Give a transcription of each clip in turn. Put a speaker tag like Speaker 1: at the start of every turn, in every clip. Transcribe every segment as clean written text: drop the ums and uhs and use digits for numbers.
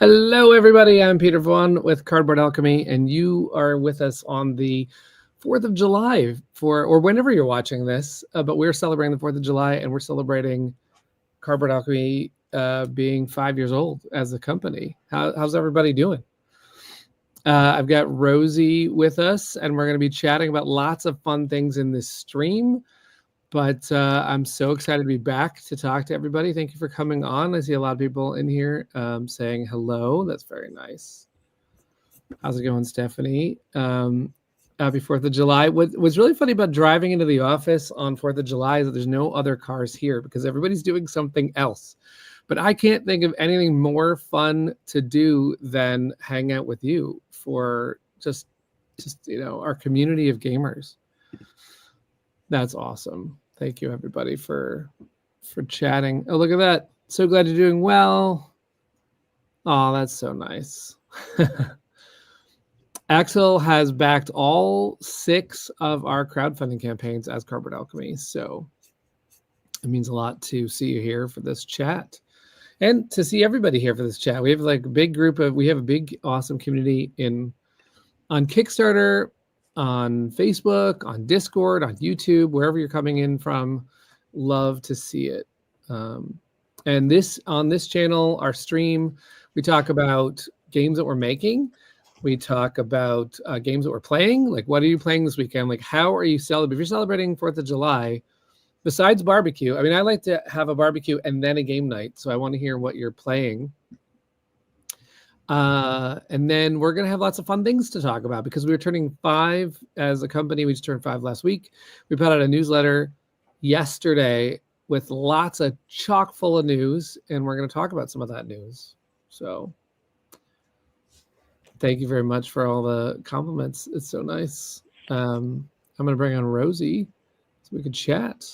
Speaker 1: Hello, everybody. I'm Peter Vaughan with Cardboard Alchemy, and you are with us on the 4th of July or whenever you're watching this. But we're celebrating the 4th of July, and we're celebrating Cardboard Alchemy being 5 years old as a company. How's everybody doing? I've got Rosie with us, and we're going to be chatting about lots of fun things in this stream. But I'm so excited to be back to talk to everybody. Thank you for coming on. I see a lot of people in here saying hello. That's very nice. How's it going, Stephanie? Happy 4th of July. What's really funny about driving into the office on 4th of July is that there's no other cars here because everybody's doing something else. But I can't think of anything more fun to do than hang out with you for just our community of gamers. That's awesome. Thank you, everybody, for chatting. Oh, look at that. So glad you're doing well. Oh, that's so nice. Axel has backed all 6 of our crowdfunding campaigns as Cardboard Alchemy. So it means a lot to see you here for this chat and to see everybody here for this chat. We have like a big awesome community on Kickstarter, on Facebook, on Discord, on YouTube, wherever you're coming in from. Love to see it. And on this channel, our stream, we talk about games that we're making. We talk about games that we're playing. Like, what are you playing this weekend? Like, how are you celebrating? If you're celebrating 4th of July, besides barbecue, I mean, I like to have a barbecue and then a game night. So I want to hear what you're playing. And then we're going to have lots of fun things to talk about because we were turning 5 as a company. We just turned 5 last week. We put out a newsletter yesterday with lots of chock full of news, and we're going to talk about some of that news. So thank you very much for all the compliments. It's so nice. I'm going to bring on Rosie so we can chat.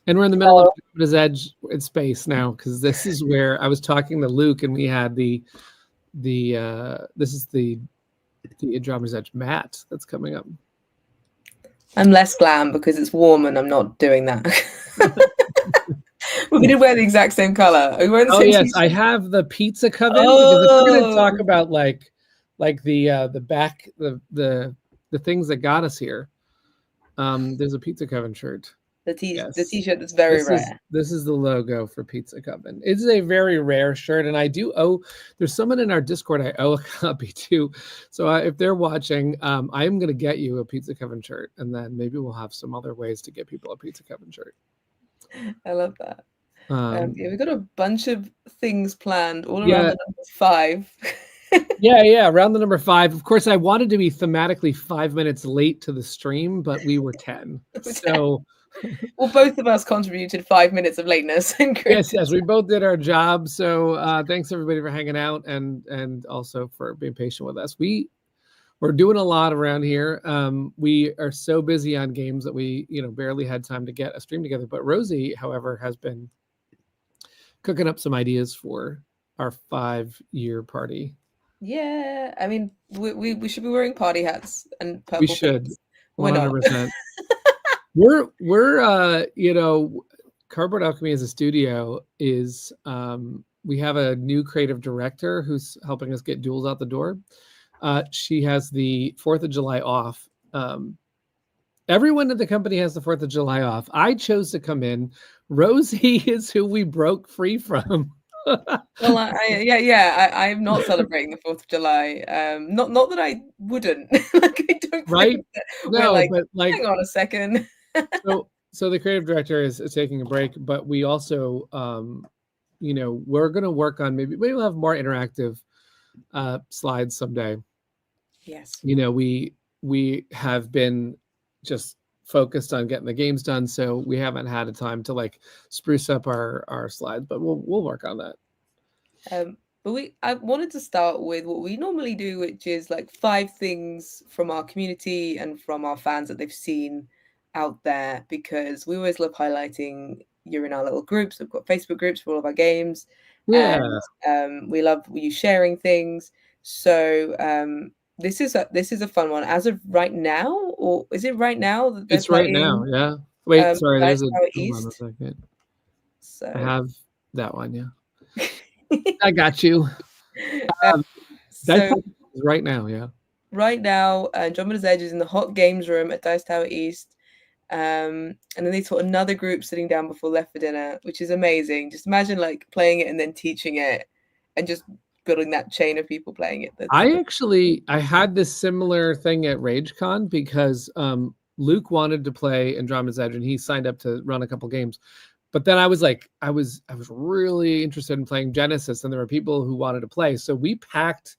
Speaker 1: And we're in the middle of Andromeda's Edge in space now because this is where I was talking to Luke, and we had this is the Andromeda's Edge mat that's coming up.
Speaker 2: I'm less glam because it's warm and I'm not doing that. We did wear the exact same color. Are you wearing the same
Speaker 1: yes,
Speaker 2: t-shirt?
Speaker 1: I have the pizza coven because if we're going to talk about like the back the things that got us here, there's a pizza coven shirt.
Speaker 2: The t-shirt that's very rare.
Speaker 1: This is the logo for Pizza Coven. It's a very rare shirt, and I do owe. There's someone in our Discord I owe a copy to. So if they're watching, I am going to get you a Pizza Coven shirt, and then maybe we'll have some other ways to get people a Pizza Coven shirt.
Speaker 2: I love that. We've got a bunch of things planned all around the number 5.
Speaker 1: Around the number 5. Of course, I wanted to be thematically 5 minutes late to the stream, but we were 10. So.
Speaker 2: Well, both of us contributed 5 minutes of lateness.
Speaker 1: Yes, we both did our job. So thanks everybody for hanging out and also for being patient with us. We're doing a lot around here. We are so busy on games that we barely had time to get a stream together. But Rosie, however, has been cooking up some ideas for our 5-year party.
Speaker 2: Yeah, I mean, we should be wearing party hats and purple.
Speaker 1: We should. 100%. We're Cardboard Alchemy as a studio is we have a new creative director who's helping us get duels out the door. She has the 4th of July off. Everyone at the company has the 4th of July off. I chose to come in. Rosie is who we broke free from.
Speaker 2: Well, I'm not celebrating the 4th of July. Not that I wouldn't. Like, I don't.
Speaker 1: Right? No,
Speaker 2: but hang on a second.
Speaker 1: So the creative director is taking a break, but we also, we're going to work on maybe we'll have more interactive slides someday.
Speaker 2: Yes.
Speaker 1: We have been just focused on getting the games done, so we haven't had a time to like spruce up our slides, but we'll work on that.
Speaker 2: But I wanted to start with what we normally do, which is like 5 things from our community and from our fans that they've seen out there, because we always love highlighting you're in our little groups. We've got Facebook groups for all of our games.
Speaker 1: Yeah.
Speaker 2: And we love you sharing things. So this is a fun one. As of right now, or is it right now? That
Speaker 1: it's right now, yeah. Wait, sorry, there's
Speaker 2: hold on
Speaker 1: a second.
Speaker 2: So
Speaker 1: I have that one, yeah. I got you. Um, Dice
Speaker 2: So
Speaker 1: Tower is right now, yeah.
Speaker 2: right now, Andromeda's Edge is in the hot games room at Dice Tower East. And then they taught another group sitting down before left for dinner, which is amazing. Just imagine like playing it and then teaching it and just building that chain of people playing it.
Speaker 1: I had this similar thing at RageCon because Luke wanted to play Andromeda's Edge and he signed up to run a couple games. But then I was really interested in playing Genesis, and there were people who wanted to play. So we packed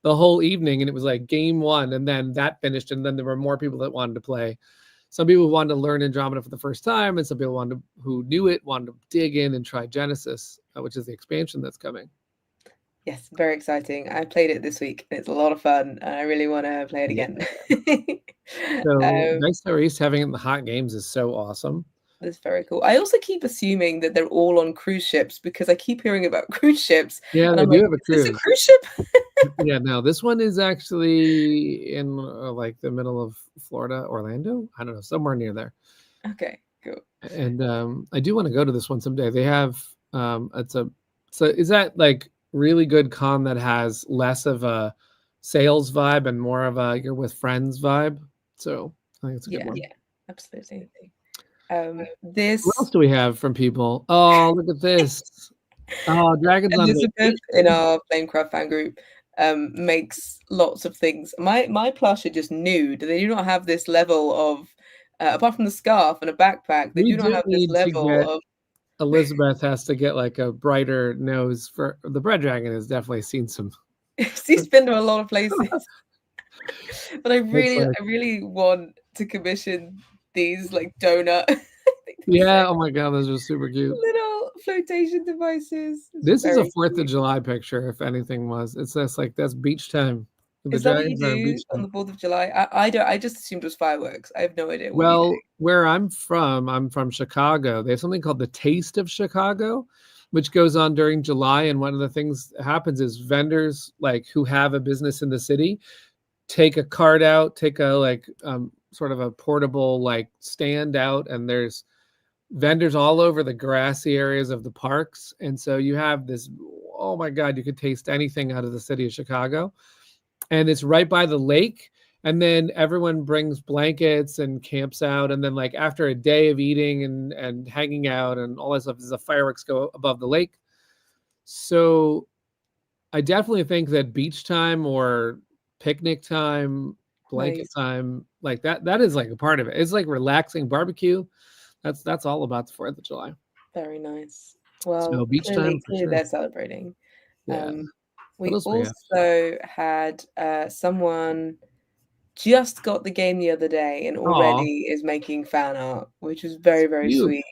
Speaker 1: the whole evening, and it was like game one, and then that finished, and then there were more people that wanted to play. Some people wanted to learn Andromeda for the first time, and some people who knew it wanted to dig in and try Genesis, which is the expansion that's coming.
Speaker 2: Yes, very exciting. I played it this week. It's a lot of fun, and I really want to play it again.
Speaker 1: So Dice Tower East having it in the hot games is so awesome.
Speaker 2: That's very cool. I also keep assuming that they're all on cruise ships because I keep hearing about cruise ships.
Speaker 1: Yeah,
Speaker 2: and
Speaker 1: they
Speaker 2: I'm
Speaker 1: do
Speaker 2: like,
Speaker 1: have a
Speaker 2: is this
Speaker 1: cruise.
Speaker 2: a cruise ship?
Speaker 1: Yeah, no, this one is actually in like the middle of Florida, Orlando. I don't know, somewhere near there.
Speaker 2: Okay, cool.
Speaker 1: And I do want to go to this one someday. They have is that like really good con that has less of a sales vibe and more of a you're with friends vibe. So I think it's a good one.
Speaker 2: Yeah, absolutely. This
Speaker 1: What else do we have from people? Oh, look at this. Oh, Dragons on
Speaker 2: Elizabeth
Speaker 1: Vacation.
Speaker 2: in our Flamecraft fan group makes lots of things. My plush are just nude. They do not have this level of apart from the scarf and a backpack. They
Speaker 1: We
Speaker 2: do not
Speaker 1: do
Speaker 2: have this
Speaker 1: need to
Speaker 2: level
Speaker 1: get
Speaker 2: of.
Speaker 1: Elizabeth has to get like a brighter nose for the bread dragon has definitely seen some.
Speaker 2: She's been to a lot of places. But I
Speaker 1: It's like,
Speaker 2: really want to commission these like donut.
Speaker 1: yeah, oh my god, those are super cute.
Speaker 2: Little flotation devices. It's
Speaker 1: This is a
Speaker 2: very
Speaker 1: 4th of
Speaker 2: cute.
Speaker 1: July picture, if anything was. It's just like that's beach time. The
Speaker 2: Is that what you
Speaker 1: dragons are on
Speaker 2: do
Speaker 1: beach
Speaker 2: on
Speaker 1: time.
Speaker 2: the 4th of July? I don't. I just assumed it was fireworks. I have no idea what you do.
Speaker 1: Well, where I'm from Chicago. They have something called the Taste of Chicago, which goes on during July. And one of the things that happens is vendors like who have a business in the city take a cart out, take a like sort of a portable like stand out, and there's vendors all over the grassy areas of the parks. And so you have this, oh my God, you could taste anything out of the city of Chicago. And it's right by the lake. And then everyone brings blankets and camps out. And then like after a day of eating and hanging out and all that stuff, the fireworks go above the lake. So I definitely think that beach time or picnic time, blanket time, like that is like a part of it. It's like relaxing barbecue. That's all about the 4th of July.
Speaker 2: Very nice. Well,
Speaker 1: So beach time for sure.
Speaker 2: they're celebrating.
Speaker 1: Yeah.
Speaker 2: We
Speaker 1: else we have?
Speaker 2: also had someone just got the game the other day and already is making fan art, which was very, very
Speaker 1: Cute.
Speaker 2: sweet.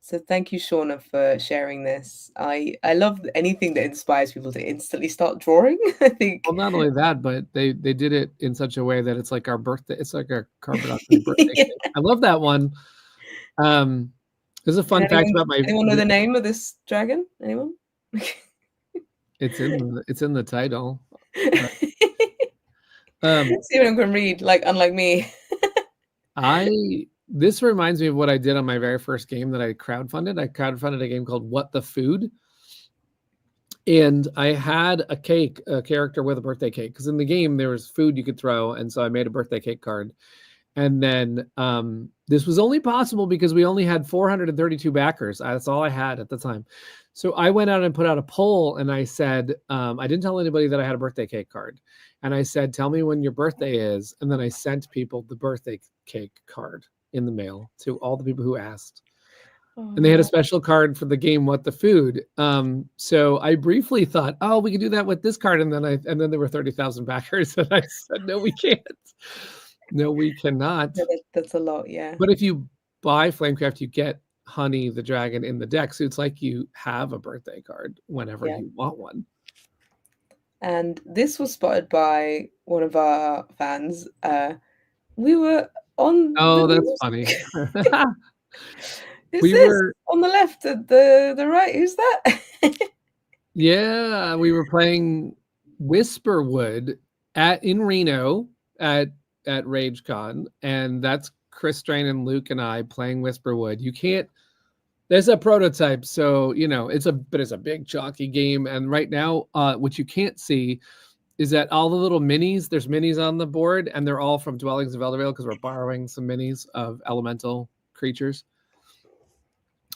Speaker 2: So thank you, Shauna, for sharing this. I love anything that inspires people to instantly start drawing. I think.
Speaker 1: Well, not only that, but they did it in such a way that it's like our birthday. It's like our Cardboard Alchemy birthday.
Speaker 2: Yeah.
Speaker 1: I love that one. There's a fun fact about my.
Speaker 2: Anyone know the name of this dragon? Anyone?
Speaker 1: It's in the title.
Speaker 2: Steven can read, like unlike me.
Speaker 1: This reminds me of what I did on my very first game that I crowdfunded. I crowdfunded a game called What the Food. And I had a character with a birthday cake, because in the game there was food you could throw, and so I made a birthday cake card. And then this was only possible because we only had 432 backers. That's all I had at the time. So I went out and put out a poll, and I said, I didn't tell anybody that I had a birthday cake card. And I said, tell me when your birthday is. And then I sent people the birthday cake card in the mail to all the people who asked. And they had a special card for the game What the Food. So I briefly thought, oh, we could do that with this card. And then there were 30,000 backers. And I said, no, we can't. No, we cannot.
Speaker 2: Yeah, that's a lot, yeah.
Speaker 1: But if you buy Flamecraft, you get Honey the Dragon in the deck. So it's like you have a birthday card whenever you want one.
Speaker 2: And this was spotted by one of our fans. We were on.
Speaker 1: Oh, that's funny.
Speaker 2: We were on the left, at the right. Who's that?
Speaker 1: Yeah, we were playing Whisperwood in Reno at RageCon, and that's Chris Strain and Luke and I playing Whisperwood. You can't There's a prototype, so it's a big chalky game. And right now, what you can't see is that all the little minis, there's minis on the board, and they're all from Dwellings of Eldervale because we're borrowing some minis of elemental creatures.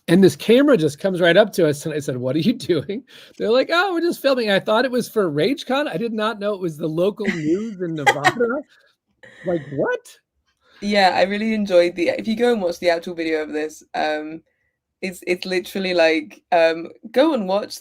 Speaker 1: And this camera just comes right up to us, and I said, "What are you doing?" They're like, "Oh, we're just filming." I thought it was for RageCon. I did not know it was the local news in Nevada. Like, what?
Speaker 2: Yeah, I really enjoyed if you go and watch the actual video of this, it's literally like go and watch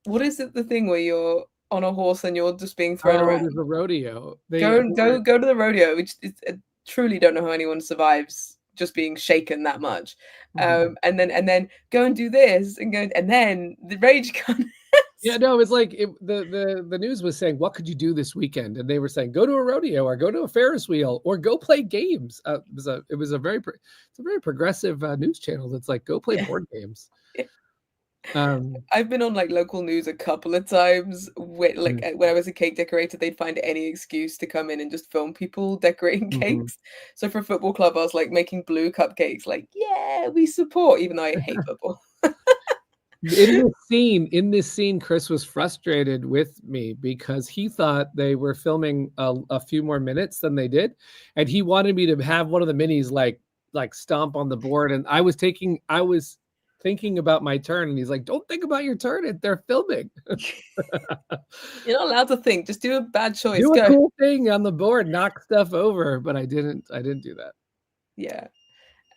Speaker 2: what is it, the thing where you're on a horse and you're just being thrown around?
Speaker 1: There's a rodeo.
Speaker 2: Go to the rodeo, which I truly don't know how anyone survives just being shaken that much.
Speaker 1: Mhm.
Speaker 2: And then go and do this and then the rage comes.
Speaker 1: Yeah, no, it's like the news was saying, what could you do this weekend? And they were saying, go to a rodeo or go to a Ferris wheel or go play games. It was a very progressive news channel that's like, go play board games.
Speaker 2: I've been on like local news a couple of times when I was a cake decorator, they'd find any excuse to come in and just film people decorating cakes. So for a football club, I was like making blue cupcakes, like, yeah, we support, even though I hate football.
Speaker 1: In this scene, Chris was frustrated with me because he thought they were filming a few more minutes than they did, and he wanted me to have one of the minis like stomp on the board, and I was thinking about my turn, and he's like, "Don't think about your turn. They're filming."
Speaker 2: You're not allowed to think. Just do a bad choice.
Speaker 1: Do a cool thing on the board, knock stuff over, but I didn't do that.
Speaker 2: Yeah.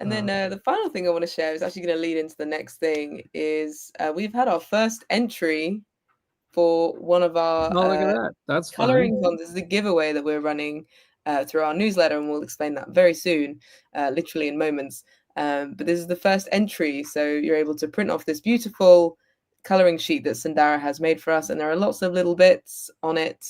Speaker 2: And then the final thing I want to share is actually going to lead into the next thing is we've had our first entry for one of our
Speaker 1: look at that. That's
Speaker 2: coloring fun. This is a giveaway that we're running through our newsletter, and we'll explain that very soon, literally in moments. But this is the first entry, so you're able to print off this beautiful coloring sheet that Sandara has made for us, and there are lots of little bits on it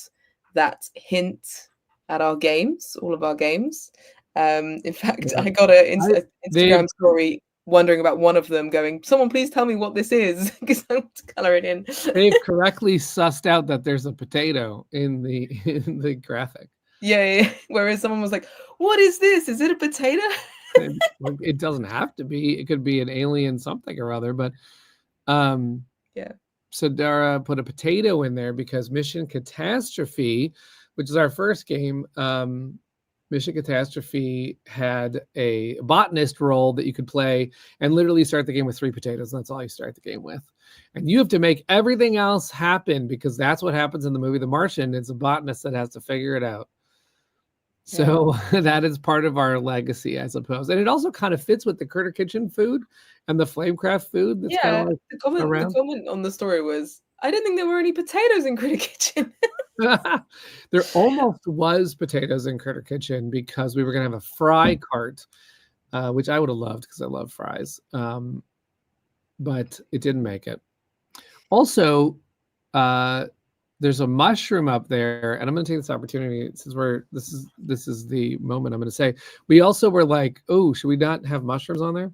Speaker 2: that hint at our games, all of our games. In fact, I got an Instagram story wondering about one of them, going, "Someone please tell me what this is," because I want to color it in.
Speaker 1: They've correctly sussed out that there's a potato in the graphic.
Speaker 2: Yeah. Whereas someone was like, "What is this? Is it a potato?"
Speaker 1: It doesn't have to be. It could be an alien something or other, but
Speaker 2: yeah.
Speaker 1: So Dara put a potato in there because Mission Catastrophe, which is our first game, Mission Catastrophe had a botanist role that you could play and literally start the game with 3 potatoes. And that's all you start the game with. And you have to make everything else happen because that's what happens in the movie The Martian. It's a botanist that has to figure it out. So that is part of our legacy, I suppose. And it also kind of fits with the Critter Kitchen food and the Flamecraft food. That's kind of like
Speaker 2: the comment on the story was, I didn't think there were any potatoes in Critter Kitchen.
Speaker 1: There almost was potatoes in Critter Kitchen because we were going to have a fry cart, which I would have loved because I love fries. But it didn't make it. Also, there's a mushroom up there, and I'm going to take this opportunity since this is the moment I'm going to say. We also were like, oh, should we not have mushrooms on there?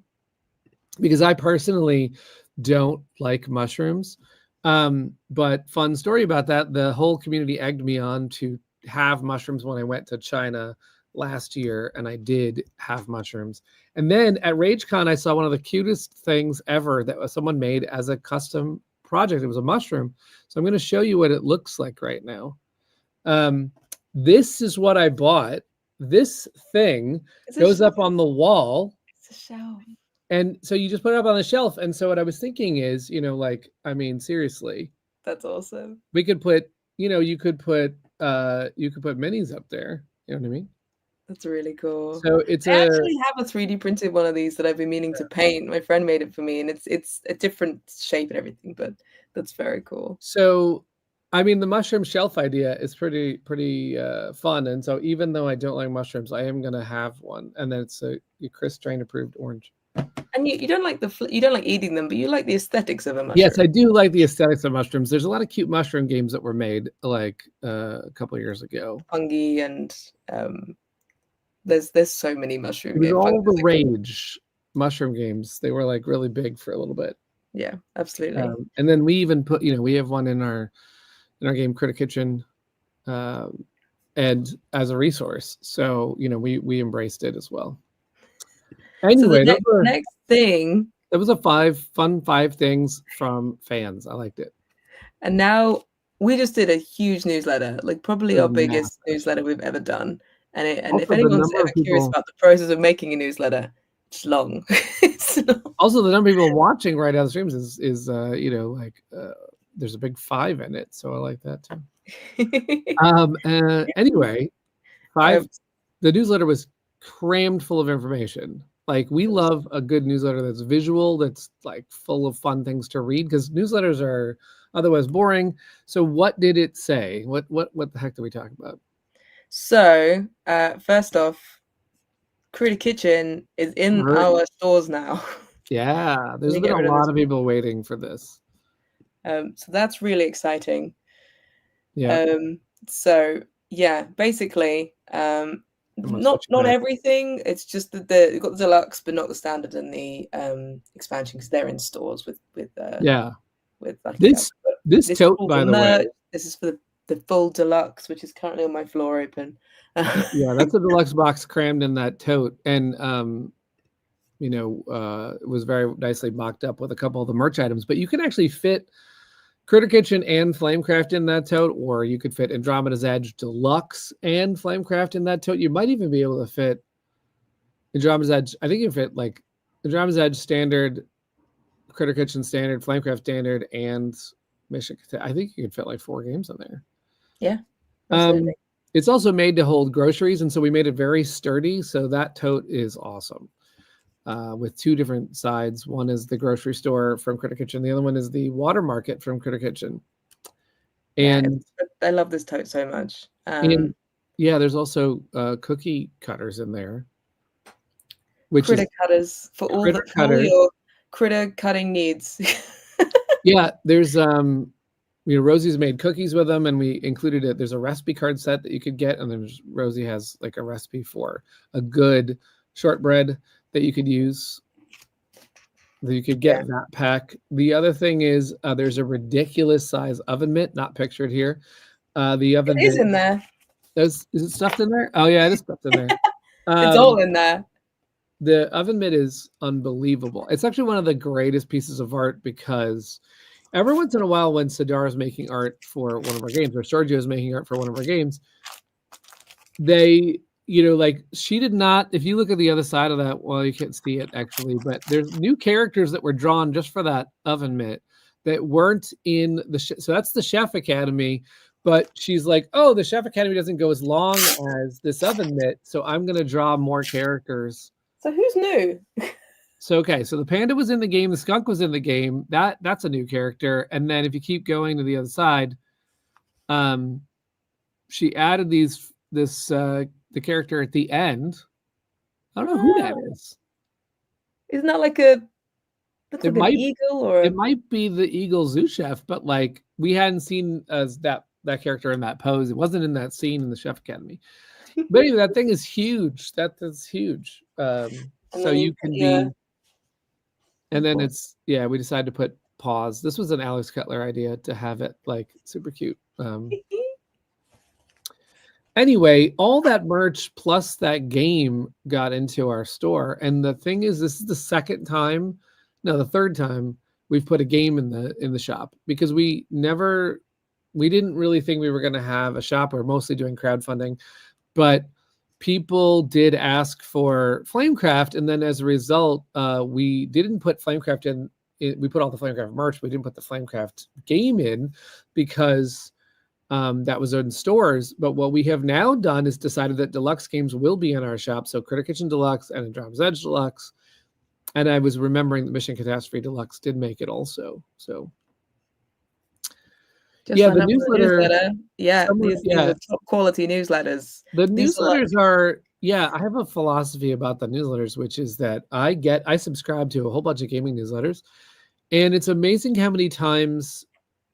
Speaker 1: Because I personally don't like mushrooms. But fun story about that, the whole community egged me on to have mushrooms when I went to China last year, and I did have mushrooms. And then at RageCon, I saw one of the cutest things ever that someone made as a custom project. It was a mushroom. So I'm going to show you what it looks like right now. This is what I bought. This thing goes up on the wall.
Speaker 2: It's a shelf.
Speaker 1: And so you just put it up on the shelf. And so what I was thinking is, seriously.
Speaker 2: That's awesome.
Speaker 1: We could put, you could put minis up there. You know what I mean?
Speaker 2: That's really cool.
Speaker 1: So
Speaker 2: I actually have a 3D printed one of these that I've been meaning to paint. My friend made it for me, and it's a different shape and everything, but that's very cool.
Speaker 1: So, the mushroom shelf idea is pretty fun. And so even though I don't like mushrooms, I am going to have one. And then it's a Chris Strain approved orange.
Speaker 2: And you don't like you don't like eating them, but you like the aesthetics of a mushroom.
Speaker 1: Yes, I do like the aesthetics of mushrooms. There's a lot of cute mushroom games that were made like a couple of years ago.
Speaker 2: Fungi and there's so many mushroom games.
Speaker 1: All the rage mushroom games. They were like really big for a little bit.
Speaker 2: Yeah, absolutely.
Speaker 1: And then we even put, we have one in our game Critter Kitchen, and as a resource. So we embraced it as well. Anyway,
Speaker 2: so the next thing
Speaker 1: That was a fun five things from fans. I liked it.
Speaker 2: And now we just did a huge newsletter, like probably
Speaker 1: It
Speaker 2: our
Speaker 1: was
Speaker 2: biggest
Speaker 1: massive.
Speaker 2: newsletter we've ever done. And if
Speaker 1: Also, the
Speaker 2: anyone's
Speaker 1: number
Speaker 2: ever
Speaker 1: of
Speaker 2: curious
Speaker 1: people.
Speaker 2: about the process of making a newsletter, it's long. It's long.
Speaker 1: Also, the number of people watching right now the streams is there's a big 5 in it, so I like that too. Anyway,
Speaker 2: Um,
Speaker 1: the newsletter was crammed full of information. Like, we love a good newsletter that's visual, that's like full of fun things to read, because newsletters are otherwise boring. So what did it say? What the heck did we talk about?
Speaker 2: So first off, Critter Kitchen is in our stores now.
Speaker 1: Yeah, there's
Speaker 2: me
Speaker 1: been
Speaker 2: get
Speaker 1: a
Speaker 2: rid of this
Speaker 1: lot of people waiting for this.
Speaker 2: So that's really exciting.
Speaker 1: Yeah.
Speaker 2: So yeah, basically, not everything. It's just that you've got the deluxe, but not the standard and the expansion, because they're in stores with
Speaker 1: Yeah.
Speaker 2: with
Speaker 1: This tote,
Speaker 2: is
Speaker 1: by
Speaker 2: for
Speaker 1: the way.
Speaker 2: merch. This is for the full deluxe, which is currently on my floor open.
Speaker 1: Yeah, that's a deluxe box crammed in that tote, and it was very nicely mocked up with a couple of the merch items. But you can actually fit Critter Kitchen and Flamecraft in that tote, or you could fit Andromeda's Edge Deluxe and Flamecraft in that tote. You might even be able to fit Andromeda's Edge. I think you fit like Andromeda's Edge Standard, Critter Kitchen Standard, Flamecraft Standard, and Mission. I think you could fit like 4 games in there.
Speaker 2: Yeah. Absolutely.
Speaker 1: It's also made to hold groceries, and so we made it very sturdy. So that tote is awesome. With 2 different sides. One is the grocery store from Critter Kitchen. The other one is the water market from Critter Kitchen. And
Speaker 2: I love this tote so much.
Speaker 1: And yeah, there's also cookie cutters in there. Which
Speaker 2: critter cutters for all your critter cutting needs.
Speaker 1: Yeah, there's Rosie's made cookies with them, and we included it. There's a recipe card set that you could get, and then Rosie has like a recipe for a good shortbread that you could use. That you could get that pack. The other thing is there's a ridiculous size oven mitt, not pictured here. The oven mitt
Speaker 2: is in there.
Speaker 1: Is it stuffed in there? Oh yeah, it is stuffed in there.
Speaker 2: It's all in there.
Speaker 1: The oven mitt is unbelievable. It's actually one of the greatest pieces of art, because every once in a while when Sidar is making art for one of our games, or Sergio is making art for one of our games, they, like, she did not, if you look at the other side of that, well, you can't see it actually, but there's new characters that were drawn just for that oven mitt that weren't in so that's the Chef Academy. But she's like, oh, the Chef Academy doesn't go as long as this oven mitt, so I'm going to draw more characters.
Speaker 2: So who's new?
Speaker 1: So the panda was in the game, the skunk was in the game. That's a new character. And then if you keep going to the other side, she added the character at the end. I don't know who that is.
Speaker 2: Isn't that like an eagle, or
Speaker 1: it might be the eagle zoo chef, but like we hadn't seen as that character in that pose. It wasn't in that scene in the Chef Academy. But anyway, that thing is huge. That's huge. So you can be, and then it's, we decided to put paws. This was an Alex Cutler idea to have it like super cute. Anyway, all that merch plus that game got into our store. And the thing is, this is the third time we've put a game in the shop, because we didn't really think we were going to have a shop. We're mostly doing crowdfunding, but people did ask for Flamecraft. And then as a result, we didn't put Flamecraft in. We put all the Flamecraft merch. We didn't put the Flamecraft game in, because that was in stores. But what we have now done is decided that deluxe games will be in our shop. So Critter Kitchen Deluxe and Andromeda's Edge Deluxe. And I was remembering that Mission Catastrophe Deluxe did make it also. So the newsletter.
Speaker 2: These are top quality newsletters.
Speaker 1: The newsletters are, I have a philosophy about the newsletters, which is that I subscribe to a whole bunch of gaming newsletters, and it's amazing how many times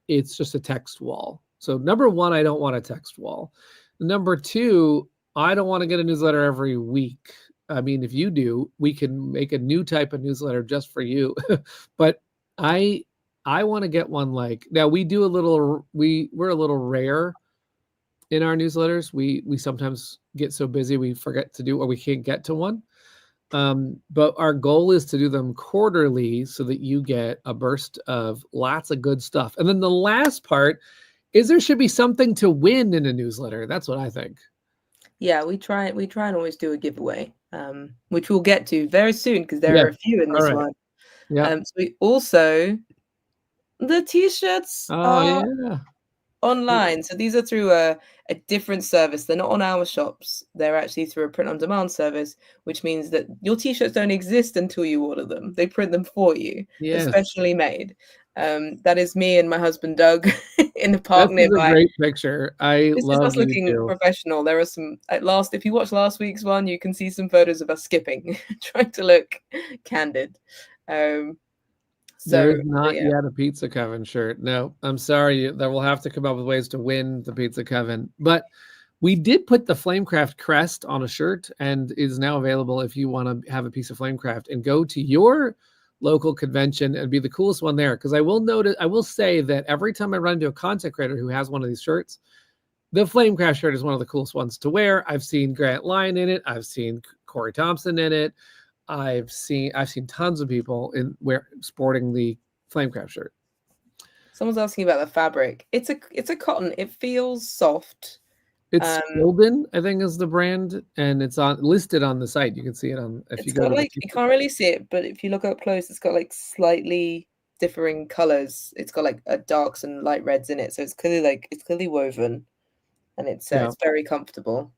Speaker 1: it's just a text wall. So number one, I don't want a text wall. Number two, I don't want to get a newsletter every week. I mean, if you do, we can make a new type of newsletter just for you. But I want to get one like, now we do we're a little rare in our newsletters. We sometimes get so busy we forget to do, or we can't get to one. But our goal is to do them quarterly so that you get a burst of lots of good stuff. And then the last part is there should be something to win in a newsletter. That's what I think.
Speaker 2: Yeah, we try and always do a giveaway, which we'll get to very soon because there
Speaker 1: Yes.
Speaker 2: are a few in
Speaker 1: All
Speaker 2: this
Speaker 1: right.
Speaker 2: one.
Speaker 1: Yeah.
Speaker 2: So we also, the t-shirts
Speaker 1: Oh,
Speaker 2: are
Speaker 1: yeah.
Speaker 2: online. So these are through a different service. They're not on our shops. They're actually through a print on demand service, which means that your t-shirts don't exist until you order them. They print them for you,
Speaker 1: Yes.
Speaker 2: especially made. That is me and my husband Doug in the park
Speaker 1: This is a
Speaker 2: nearby.
Speaker 1: great picture. I
Speaker 2: This is
Speaker 1: love
Speaker 2: us
Speaker 1: you
Speaker 2: looking
Speaker 1: too.
Speaker 2: professional. There are some if you watch last week's one, you can see some photos of us skipping, trying to look candid.
Speaker 1: There
Speaker 2: So
Speaker 1: is not
Speaker 2: yeah.
Speaker 1: yet a Pizza Coven shirt. No, I'm sorry. There will have to come up with ways to win the Pizza Coven. But we did put the Flamecraft crest on a shirt and is now available if you want to have a piece of Flamecraft and go to your local convention and be the coolest one there. Because I will say that every time I run into a content creator who has one of these shirts, the Flamecraft shirt is one of the coolest ones to wear. I've seen Grant Lyon in it. I've seen Corey Thompson in it. I've seen tons of people sporting the Flamecraft shirt.
Speaker 2: Someone's asking about the fabric. It's a cotton. It feels soft.
Speaker 1: It's Golden, I think, is the brand, and it's listed on the site. You can see it on if you go to
Speaker 2: you can't really see it, but if you look up close, it's got like slightly differing colors. It's got like darks and light reds in it, so it's clearly woven, and it's very comfortable.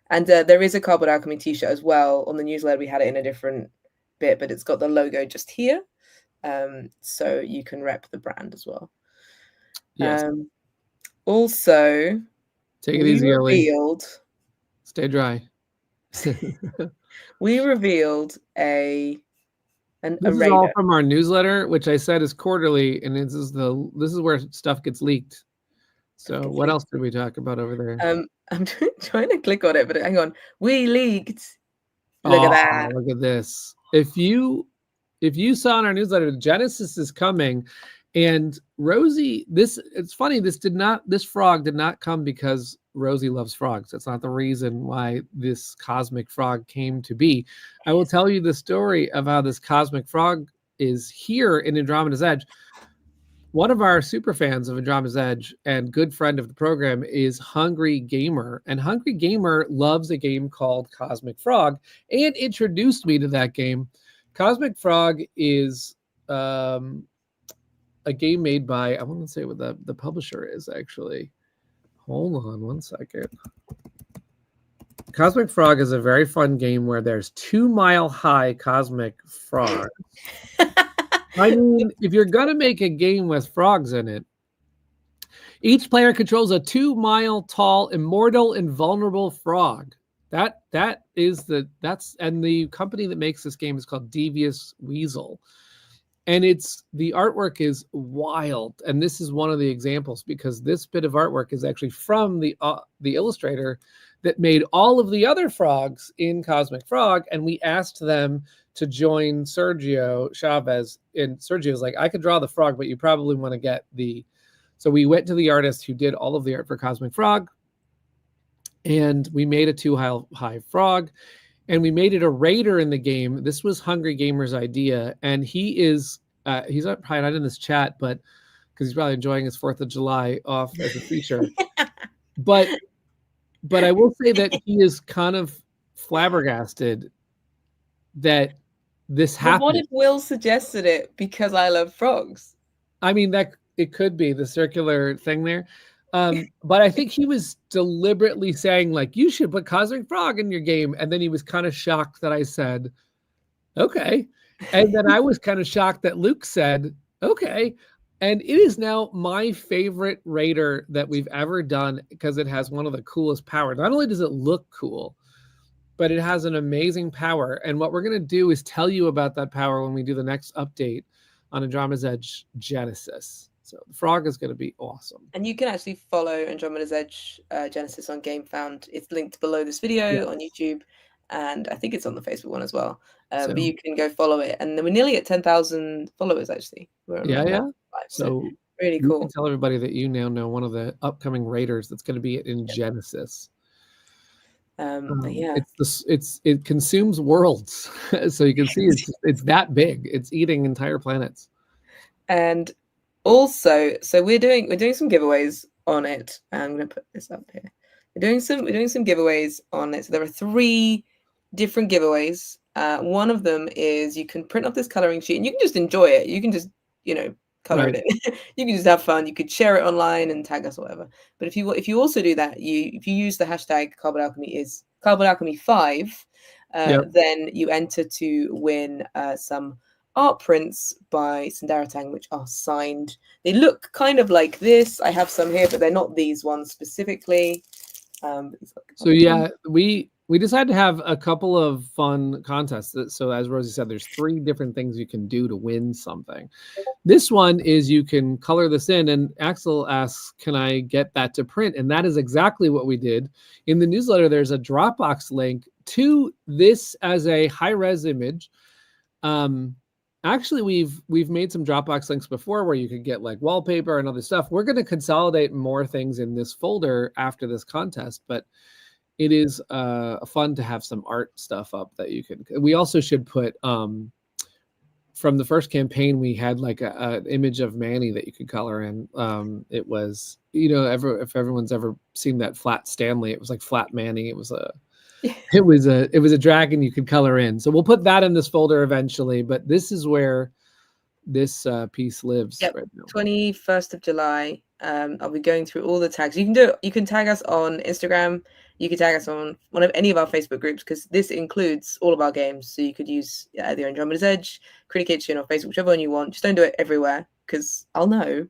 Speaker 2: And there is a Cardboard Alchemy t-shirt as well. On the newsletter, we had it in a different bit, but it's got the logo just here, so you can rep the brand as well.
Speaker 1: Yes.
Speaker 2: Also,
Speaker 1: take it easy,
Speaker 2: revealed.
Speaker 1: Stay dry.
Speaker 2: We revealed a
Speaker 1: is all from our newsletter, which I said is quarterly, and this is where stuff gets leaked. So what else did we talk about over there?
Speaker 2: I'm trying to click on it, but hang on. We leaked. Look at that.
Speaker 1: Look at this. If you saw in our newsletter, Genesis is coming, and Rosie. It's funny. This frog did not come because Rosie loves frogs. That's not the reason why this cosmic frog came to be. I will tell you the story of how this cosmic frog is here in Andromeda's Edge. One of our super fans of Andromeda's Edge and good friend of the program is Hungry Gamer. And Hungry Gamer loves a game called Cosmic Frog and introduced me to that game. Cosmic Frog is a game made by, I want to say what the publisher is actually. Hold on one second. Cosmic Frog is a very fun game where there's 2 mile high cosmic frogs. I mean, if you're going to make a game with frogs in it, each player controls a 2 mile tall, immortal, invulnerable frog. And the company that makes this game is called Devious Weasel. And the artwork is wild. And this is one of the examples because this bit of artwork is actually from the illustrator that made all of the other frogs in Cosmic Frog. And we asked them to join Sergio Chavez. And Sergio's like, I could draw the frog, but you probably want to get So we went to the artist who did all of the art for Cosmic Frog. And we made a 2 high frog. And we made it a raider in the game. This was Hungry Gamer's idea. And he's probably not in this chat, but because he's probably enjoying his 4th of July off as a feature. But I will say that he is kind of flabbergasted that this happened.
Speaker 2: What if Will suggested it because I love frogs?
Speaker 1: I mean, that it could be the circular thing there. But I think he was deliberately saying, like, you should put Cosmic Frog in your game. And then he was kind of shocked that I said, okay. And then I was kind of shocked that Luke said, okay. And it is now my favorite raider that we've ever done because it has one of the coolest powers. Not only does it look cool, but it has an amazing power. And what we're going to do is tell you about that power when we do the next update on Andromeda's Edge Genesis. So the frog is going to be awesome.
Speaker 2: And you can actually follow Andromeda's Edge Genesis on GameFound. It's linked below this video on YouTube. And I think it's on the Facebook one as well. But you can go follow it. And then we're nearly at 10,000 followers, actually.
Speaker 1: So
Speaker 2: really cool.
Speaker 1: You can tell everybody that you now know one of the upcoming raiders that's going to be in Genesis.
Speaker 2: But yeah.
Speaker 1: It consumes worlds, so you can see it's that big. It's eating entire planets.
Speaker 2: And also, so we're doing some giveaways on it. I'm going to put this up here. We're doing some giveaways on it. So there are 3 different giveaways. One of them is you can print off this coloring sheet and you can just enjoy it. You can just, color it in. You can just have fun. You could share it online and tag us or whatever. But if you also do that, if you use the hashtag Cardboard Alchemy 5, then you enter to win some art prints by Sandaratang, which are signed. They look kind of like this. I have some here, but they're not these ones specifically.
Speaker 1: So yeah, we decided to have a couple of fun contests. So as Rosie said, there's 3 different things you can do to win something. This one is you can color this in, and Axel asks, can I get that to print? And that is exactly what we did. In the newsletter, there's a Dropbox link to this as a high-res image. Actually, we've made some Dropbox links before where you could get like wallpaper and other stuff. We're going to consolidate more things in this folder after this contest, but it is fun to have some art stuff up that you can. We also should put from the first campaign, we had like an image of Manny that you could color in. It was, if everyone's ever seen that Flat Stanley, it was like Flat Manny. It was a dragon you could color in. So we'll put that in this folder eventually, but this is where this piece lives right now.
Speaker 2: 21st of July. I'll be going through all the tags. You can tag us on Instagram. You can tag us on one of any of our Facebook groups, because this includes all of our games. So you could use either Andromeda's Edge, Critic Kitchen, or Facebook, whichever one you want. Just don't do it everywhere, because I'll know.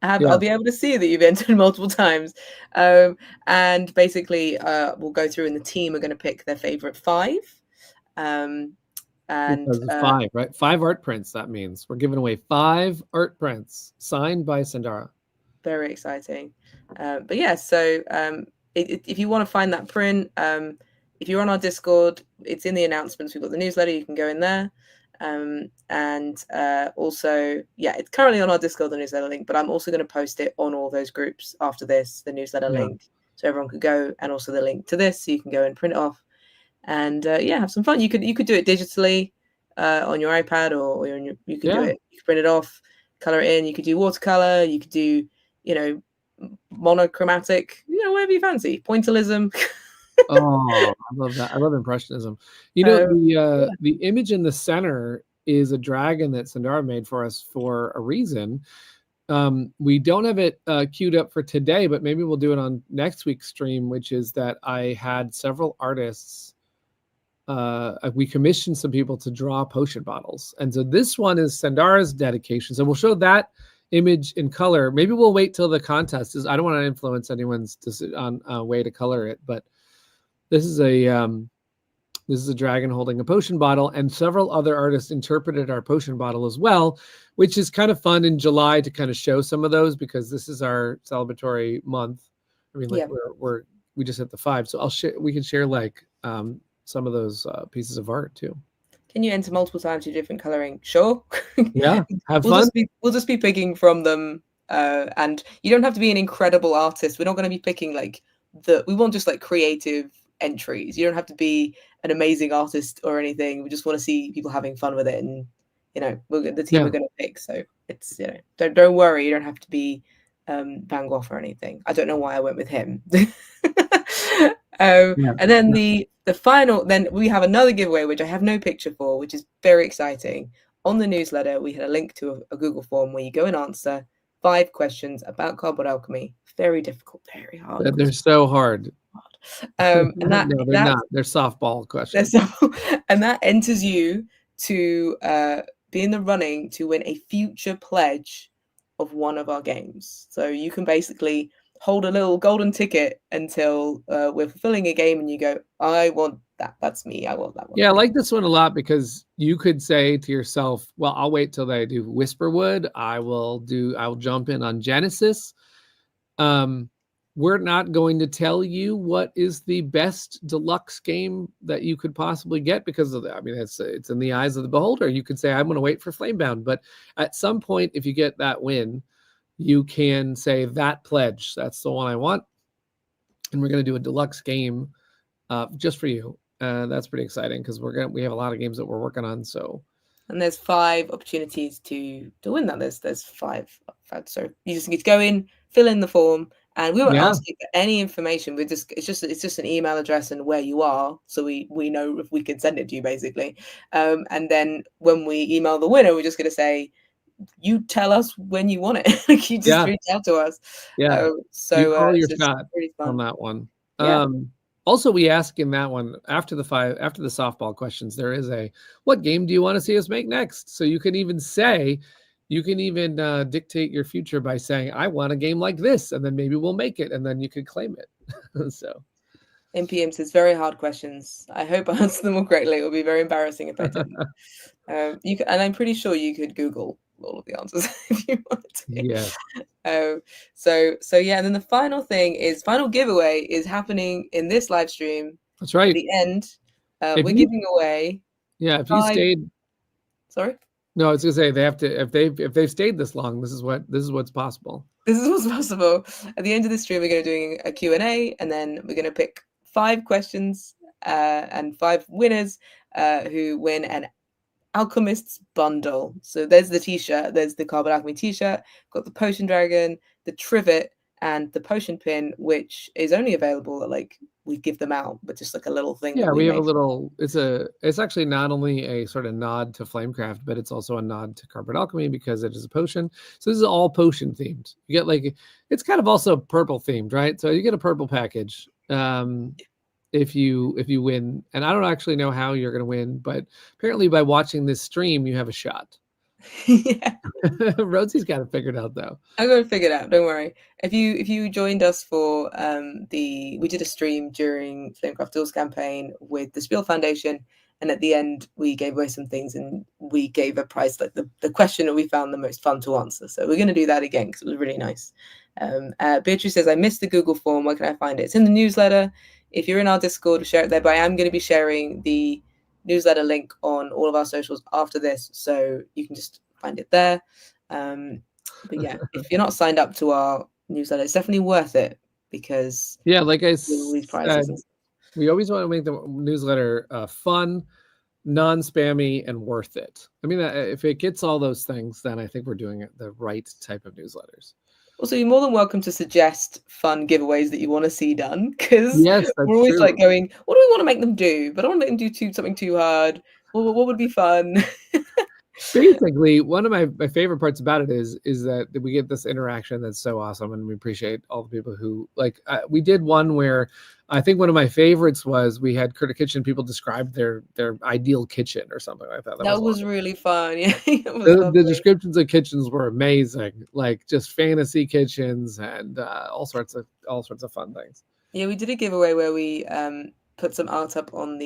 Speaker 2: I'll be able to see that you've entered multiple times. And basically, we'll go through, and the team are going to pick their favorite 5. And
Speaker 1: because 5, right? 5 art prints. That means we're giving away 5 art prints signed by Sandara.
Speaker 2: Very exciting. But yeah, so if you want to find that print, if you're on our Discord, it's in the announcements. We've got the newsletter. You can go in there. And also, it's currently on our Discord, the newsletter link, but I'm also going to post it on all those groups after this, the newsletter link, so everyone could go, and also the link to this, so you can go and print it off and have some fun. You could do it digitally on your iPad, or you could do it. You could print it off, color it in. You could do watercolor. You could do monochromatic. Whatever you fancy. Pointillism.
Speaker 1: Oh, I love that. I love Impressionism. The image in the center is a dragon that Sandara made for us for a reason. We don't have it queued up for today, but maybe we'll do it on next week's stream, which is that I had several artists. We commissioned some people to draw potion bottles. And so this one is Sandara's dedication. So we'll show that image in color. Maybe we'll wait till the contest is. I don't want to influence anyone's way to color it, but this is a dragon holding a potion bottle, and several other artists interpreted our potion bottle as well, which is kind of fun in July to kind of show some of those, because this is our celebratory month. I mean, like we just hit the 5, so we can share like some of those pieces of art too.
Speaker 2: Can you enter multiple times with different coloring? Sure.
Speaker 1: Yeah, have fun.
Speaker 2: We'll just be picking from them, and you don't have to be an incredible artist. We're not going to be picking we want just like creative entries. You don't have to be an amazing artist or anything. We just want to see people having fun with it, and the team are going to pick. So it's don't worry. You don't have to be Van Gogh or anything. I don't know why I went with him. And then the final, then we have another giveaway, which I have no picture for, which is very exciting. On the newsletter, we had a link to a Google form where you go and answer 5 questions about Cardboard Alchemy. Very difficult, very hard.
Speaker 1: They're so hard.
Speaker 2: And
Speaker 1: no, they're not. They're softball questions.
Speaker 2: And that enters you to be in the running to win a future pledge of one of our games. So you can basically hold a little golden ticket until we're fulfilling a game, and you go, I want that. That's me. I want that one.
Speaker 1: Yeah, I like this one a lot, because you could say to yourself, well, I'll wait till they do Whisperwood. I'll jump in on Genesis. We're not going to tell you what is the best deluxe game that you could possibly get, because of that. I mean, it's in the eyes of the beholder. You could say, I'm going to wait for Flamebound. But at some point, if you get that win, you can say that pledge, that's the one I want. And we're going to do a deluxe game just for you. That's pretty exciting because we have a lot of games that we're working on. So,
Speaker 2: and there's 5 opportunities to win that. There's 5. So you just need to go in, fill in the form, and we won't ask you for any information. It's just an email address and where you are, so we know if we can send it to you, basically. And then when we email the winner, we're just going to say, you tell us when you want it. Like, you just reach out to us.
Speaker 1: Yeah.
Speaker 2: So
Speaker 1: you call your
Speaker 2: it's
Speaker 1: shot
Speaker 2: really fun
Speaker 1: on that one.
Speaker 2: Yeah.
Speaker 1: Also, we ask in that one after the softball questions, there is a what game do you want to see us make next? So you can even dictate your future by saying, I want a game like this, and then maybe we'll make it, and then you could claim it. So
Speaker 2: NPM says very hard questions. I hope I answer them all correctly. It would be very embarrassing if I didn't. And I'm pretty sure you could Google all of the answers if you wanted to.
Speaker 1: Yeah.
Speaker 2: So yeah, and then the final giveaway is happening in this live stream.
Speaker 1: That's right.
Speaker 2: At the end, we're giving away.
Speaker 1: Yeah, if you stayed.
Speaker 2: Sorry.
Speaker 1: No, I was gonna say they have to if they've stayed this long. This is what's possible.
Speaker 2: This is what's possible. At the end of the stream, we're going to be doing a Q&A, and then we're going to pick 5 questions and 5 winners who win an Alchemist's bundle. So there's the t-shirt, there's the Cardboard Alchemy t-shirt, got the potion dragon, the trivet, and the potion pin, which is only available at we give them out, but just like a little thing.
Speaker 1: Yeah, we have a little. It's actually not only a sort of nod to Flamecraft, but it's also a nod to Cardboard Alchemy because it is a potion. So this is all potion themed. You get it's kind of also purple themed, right? So you get a purple package. If you win, and I don't actually know how you're going to win, but apparently by watching this stream, you have a shot.
Speaker 2: Yeah.
Speaker 1: Rozie's got it figured out, though.
Speaker 2: I'm going to figure it out. Don't worry. If you joined us for we did a stream during Flamecraft Duels campaign with the Spiel Foundation, and at the end we gave away some things, and we gave a prize, like the question that we found the most fun to answer. So we're going to do that again because it was really nice. Beatrice says, I missed the Google form. Where can I find it? It's in the newsletter. If you're in our Discord, share it there. But I am going to be sharing the newsletter link on all of our socials after this, so you can just find it there. But yeah, if you're not signed up to our newsletter, it's definitely worth it because
Speaker 1: like I said, we always want to make the newsletter fun, non-spammy, and worth it. I mean, if it gets all those things, then I think we're doing it the right type of newsletters.
Speaker 2: Also, you're more than welcome to suggest fun giveaways that you want to see done, because we're always
Speaker 1: true.
Speaker 2: Going, what do we want to make them do? But I don't want to make them do something too hard. Well, what would be fun?
Speaker 1: Basically, one of my favorite parts about it is that we get this interaction that's so awesome, and we appreciate all the people who we did one where I think one of my favorites was we had Critter Kitchen people describe their ideal kitchen or something like that.
Speaker 2: That was really fun. Yeah,
Speaker 1: the descriptions of kitchens were amazing, like just fantasy kitchens and all sorts of fun things.
Speaker 2: Yeah, we did a giveaway where we put some art up on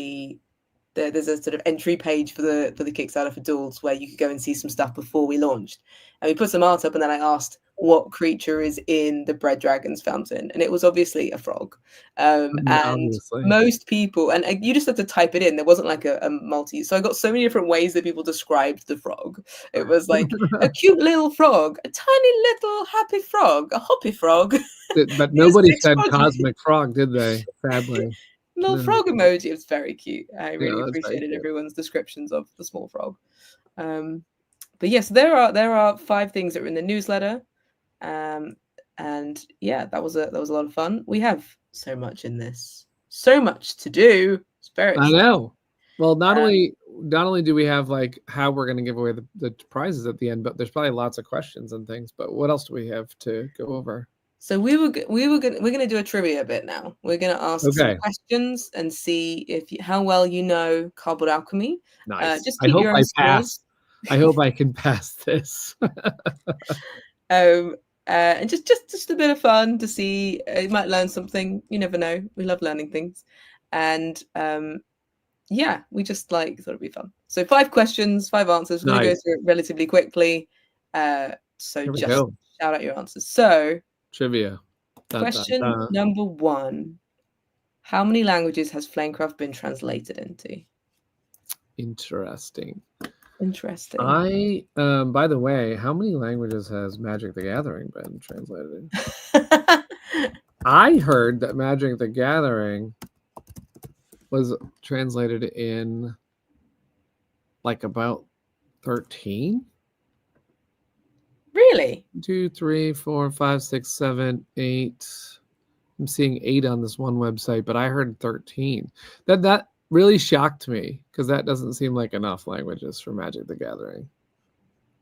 Speaker 2: there's a sort of entry page for the Kickstarter for Duels where you could go and see some stuff before we launched, and we put some art up, and then I asked what creature is in the Bread Dragon's fountain, and it was obviously a frog. And obviously. Most people, and you just had to type it in. There wasn't like a multi, so I got so many different ways that people described the frog. It was like a cute little frog, a tiny little happy frog, a hoppy frog.
Speaker 1: But nobody said cosmic frog, did they? Sadly.
Speaker 2: Little frog emoji. It was very cute. I really appreciated everyone's descriptions of the small frog. But yes, there are 5 things that are in the newsletter, and yeah, that was a lot of fun. We have so much in this, so much to do. It's very exciting.
Speaker 1: I know. Well, not only do we have how we're going to give away the prizes at the end, but there's probably lots of questions and things. But what else do we have to go over?
Speaker 2: So we're gonna do a trivia bit now. We're gonna ask some questions and see how well you know Cardboard Alchemy.
Speaker 1: Nice.
Speaker 2: Just keep your own scores.
Speaker 1: I hope I can pass this.
Speaker 2: And just a bit of fun to see. You might learn something. You never know. We love learning things, and yeah, we just thought it'd be fun. So 5 questions, 5 answers. We're gonna go through it relatively quickly. So just shout out your answers. So.
Speaker 1: Trivia.
Speaker 2: Question number 1. How many languages has Flamecraft been translated into?
Speaker 1: Interesting.
Speaker 2: I,
Speaker 1: by the way, how many languages has Magic the Gathering been translated in? I heard that Magic the Gathering was translated in like about 13.
Speaker 2: Really?
Speaker 1: 2, 3, 4, 5, 6, 7, 8. I'm seeing 8 on this one website, but I heard 13. That really shocked me because that doesn't seem like enough languages for Magic the Gathering.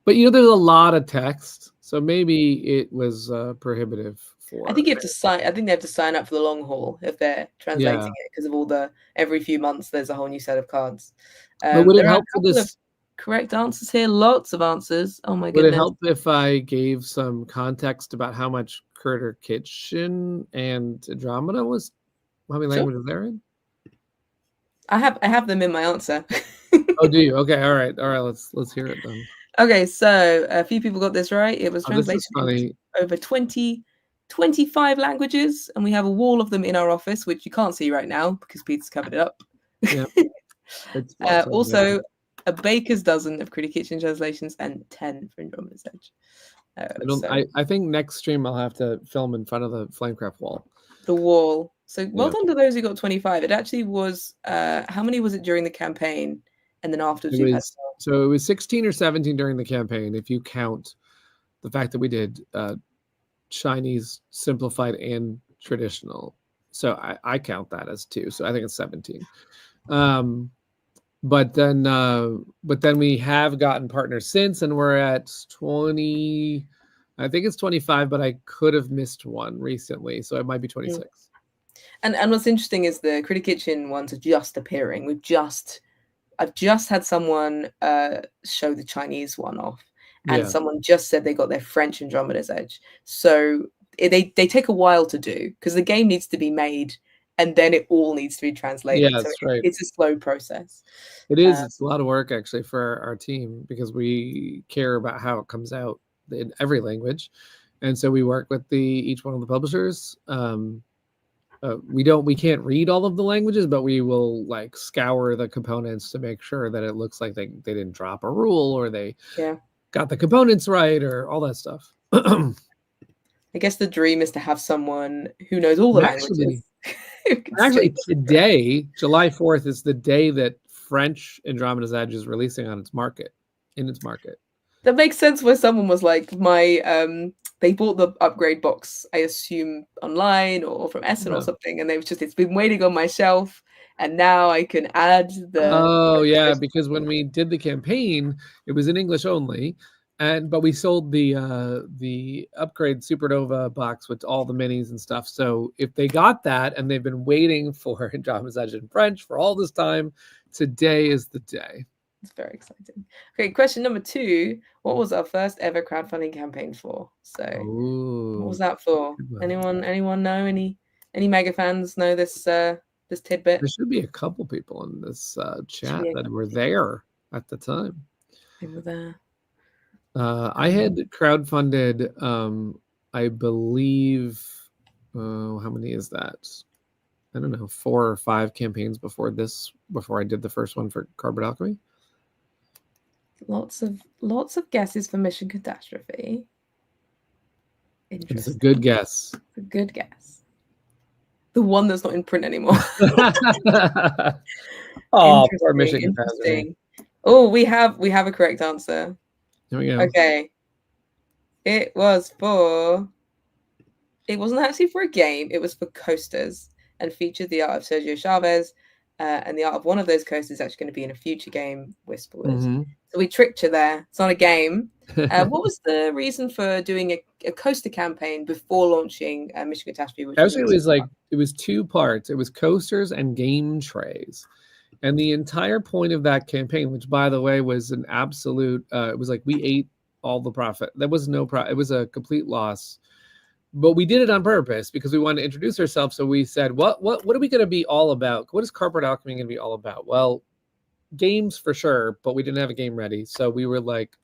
Speaker 1: But there's a lot of text, so maybe it was prohibitive for.
Speaker 2: I think you have to sign. I think they have to sign up for the long haul if they're translating it because of all the every few months there's a whole new set of cards.
Speaker 1: But would it
Speaker 2: There are
Speaker 1: help
Speaker 2: a
Speaker 1: for
Speaker 2: couple of
Speaker 1: this?
Speaker 2: correct answers here. Lots of answers. Oh my
Speaker 1: Would it
Speaker 2: goodness.
Speaker 1: help if I gave some context about how much Critter Kitchen and Andromeda was? How many
Speaker 2: Sure.
Speaker 1: languages they're in?
Speaker 2: I have them in my answer.
Speaker 1: Oh, do you? Okay, all right. Let's hear it then.
Speaker 2: Okay, so a few people got this right. It was
Speaker 1: Oh, this
Speaker 2: translated
Speaker 1: is funny.
Speaker 2: into over 25 languages, and we have a wall of them in our office, which you can't see right now because Peter's covered it up.
Speaker 1: Yeah. It's
Speaker 2: Also, a baker's dozen of Critter Kitchen translations and 10 for Andromeda's Edge.
Speaker 1: I think next stream I'll have to film in front of the Flamecraft wall.
Speaker 2: The wall. So well done to those who got 25. It actually was how many was it during the campaign? And then afterwards
Speaker 1: so it was 16 or 17 during the campaign if you count the fact that we did Chinese, simplified, and traditional. So I count that as 2. So I think it's 17. But then we have gotten partners since, and we're at 20. I think it's 25, but I could have missed one recently, so it might be 26.
Speaker 2: And what's interesting is the Critter Kitchen ones are just appearing. I've just had someone show the Chinese one off, and someone just said they got their French Andromeda's Edge. So they take a while to do because the game needs to be made, and then it all needs to be translated.
Speaker 1: Yeah, that's right.
Speaker 2: It's a slow process.
Speaker 1: It is. It's a lot of work actually for our team because we care about how it comes out in every language, and so we work with each one of the publishers. We can't read all of the languages, but we will like scour the components to make sure that it looks like they didn't drop a rule or they got the components right or all that stuff.
Speaker 2: I guess the dream is to have someone who knows all the languages.
Speaker 1: Actually, today, July 4th, is the day that French Andromeda's Edge is releasing in its market.
Speaker 2: That makes sense where someone was like, they bought the upgrade box, I assume online or from Essen or something, and it's been waiting on my shelf, and now I can add the.
Speaker 1: Oh yeah, because when we did the campaign, it was in English only, but we sold the upgrade Supernova box with all the minis and stuff. So if they got that and they've been waiting for Andromeda's Edge in French for all this time, today is the day.
Speaker 2: It's very exciting. Okay, question number 2. What was our first ever crowdfunding campaign for? So what was that for? Anyone know? Any mega fans know this tidbit?
Speaker 1: There should be a couple people in this chat that were there at the time.
Speaker 2: They were there.
Speaker 1: I had crowdfunded, I believe, how many is that? I don't know, 4 or 5 campaigns before I did the first one for Cardboard Alchemy.
Speaker 2: Lots of guesses for Mission Catastrophe.
Speaker 1: Interesting. It's a good guess.
Speaker 2: It's a good guess. The one that's not in print anymore.
Speaker 1: Oh, poor Mission Catastrophe.
Speaker 2: Oh, we have a correct answer.
Speaker 1: There we go.
Speaker 2: Okay. It wasn't actually for a game. It was for coasters and featured the art of Sergio Chavez. And the art of one of those coasters is actually going to be in a future game, Whisperers.
Speaker 1: Mm-hmm.
Speaker 2: So we tricked you there. It's not a game. What was the reason for doing a coaster campaign before launching Mission Catastrophe?
Speaker 1: Actually, it was 2 parts. It was coasters and game trays. And the entire point of that campaign, which by the way was an absolute, it was like we ate all the profit. There was no profit. It was a complete loss. But we did it on purpose because we wanted to introduce ourselves. So we said, what are we going to be all about? What is Cardboard Alchemy going to be all about? Well, games for sure, but we didn't have a game ready. So we were like,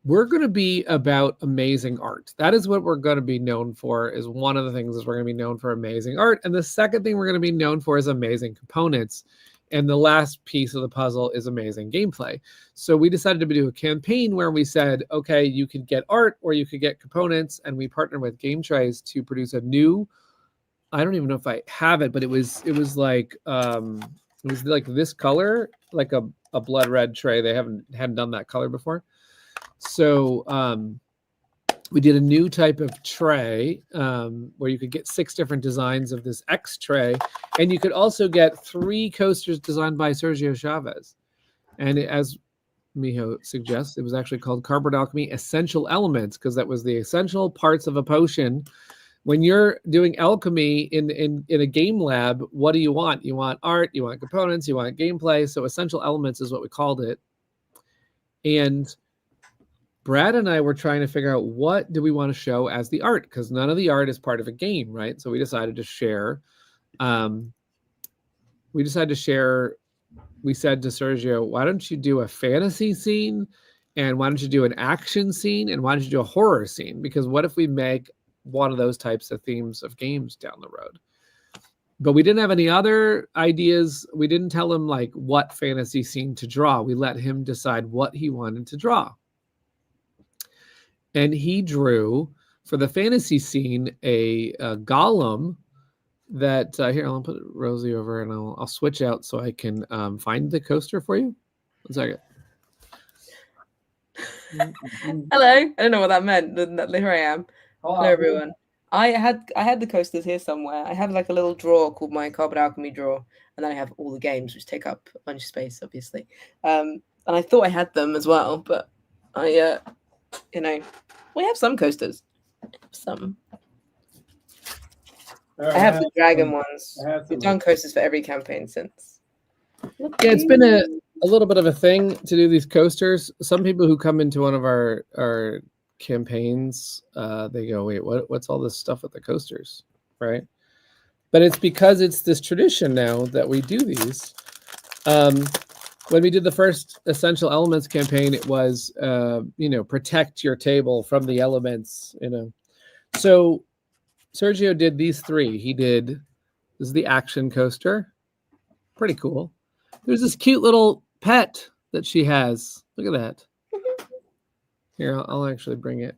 Speaker 1: we're going to be about amazing art. That is what we're going to be known for. Is one of the things is we're going to be known for amazing art. And the second thing we're going to be known for is amazing components. And the last piece of the puzzle is amazing gameplay. So we decided to do a campaign where we said, okay, you could get art or you could get components. And we partnered with Game Trays to produce a new I don't even know if I have it, but it was like this color, like a blood red tray. They hadn't done that color before. So we did a new type of tray where you could get 6 different designs of this X tray, and you could also get 3 coasters designed by Sergio Chavez. And as Miho suggests, it was actually called Cardboard Alchemy Essential Elements, because that was the essential parts of a potion. When you're doing alchemy in a game lab, what do you want? You want art, you want components, you want gameplay. So essential elements is what we called it. And Brad and I were trying to figure out what do we want to show as the art, because none of the art is part of a game, right? So we decided to share. We said to Sergio, why don't you do a fantasy scene? And why don't you do an action scene? And why don't you do a horror scene? Because what if we make one of those types of themes of games down the road? But we didn't have any other ideas. We didn't tell him like what fantasy scene to draw. We let him decide what he wanted to draw. And he drew, for the fantasy scene, a golem that, here, I'll put Rosie over and I'll switch out so I can find the coaster for you. 1 second.
Speaker 2: Hello. I don't know what that meant. Here I am. Hello, everyone. I had the coasters here somewhere. I have like a little drawer called my Cardboard Alchemy drawer, and then I have all the games, which take up a bunch of space, obviously. And I thought I had them as well, but I, we have some coasters. Some. I have the dragon ones. We've done coasters for every campaign since.
Speaker 1: Yeah, it's been a little bit of a thing to do these coasters. Some people who come into one of our campaigns, they go, wait, what's all this stuff with the coasters, right? But it's because it's this tradition now that we do these. When we did the first Essential Elements campaign, it was, protect your table from the elements, So Sergio did these 3. This is the action coaster. Pretty cool. There's this cute little pet that she has. Look at that. Here, I'll actually bring it.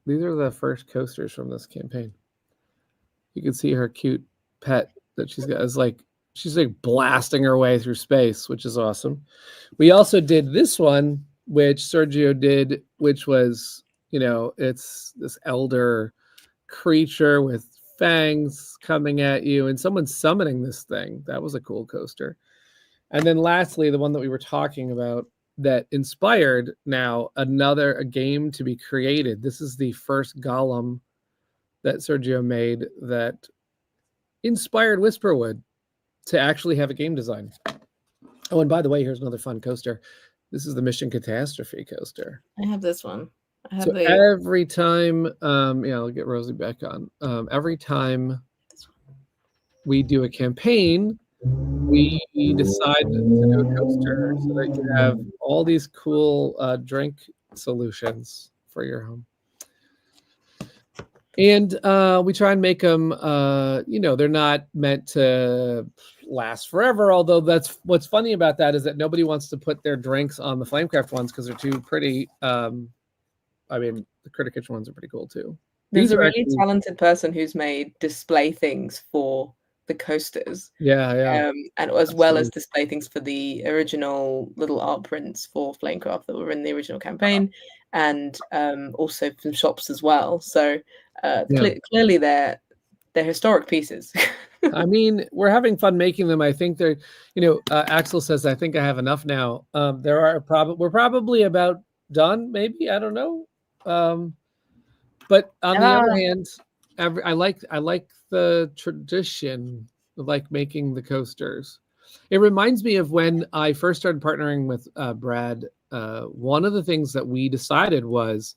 Speaker 1: These are the first coasters from this campaign. You can see her cute pet that she's got. She's like blasting her way through space, which is awesome. We also did this one, which Sergio did, which was, it's this elder creature with fangs coming at you and someone summoning this thing. That was a cool coaster. And then lastly, the one that we were talking about that inspired now a game to be created. This is the first golem that Sergio made that inspired Whisperwood to actually have a game design. Oh, and by the way, here's another fun coaster. This is the Mission Catastrophe coaster.
Speaker 2: I have this one.
Speaker 1: Every time, I'll get Rosie back on. Every time we do a campaign, we decide to do a coaster so that you have all these cool drink solutions for your home. And we try and make them, they're not meant to last forever. Although that's what's funny about that is that nobody wants to put their drinks on the Flamecraft ones because they're too pretty. The Critter Kitchen ones are pretty cool too.
Speaker 2: There's a really talented person who's made display things for the coasters.
Speaker 1: Yeah.
Speaker 2: And as well as display things for the original little art prints for Flamecraft that were in the original campaign, and also some shops as well. So clearly they're historic pieces.
Speaker 1: I mean, we're having fun making them. I think they're, Axel says, I think I have enough now. We're probably about done, maybe, I don't know. But on the other hand, I like the tradition of like making the coasters. It reminds me of when I first started partnering with Brad. One of the things that we decided is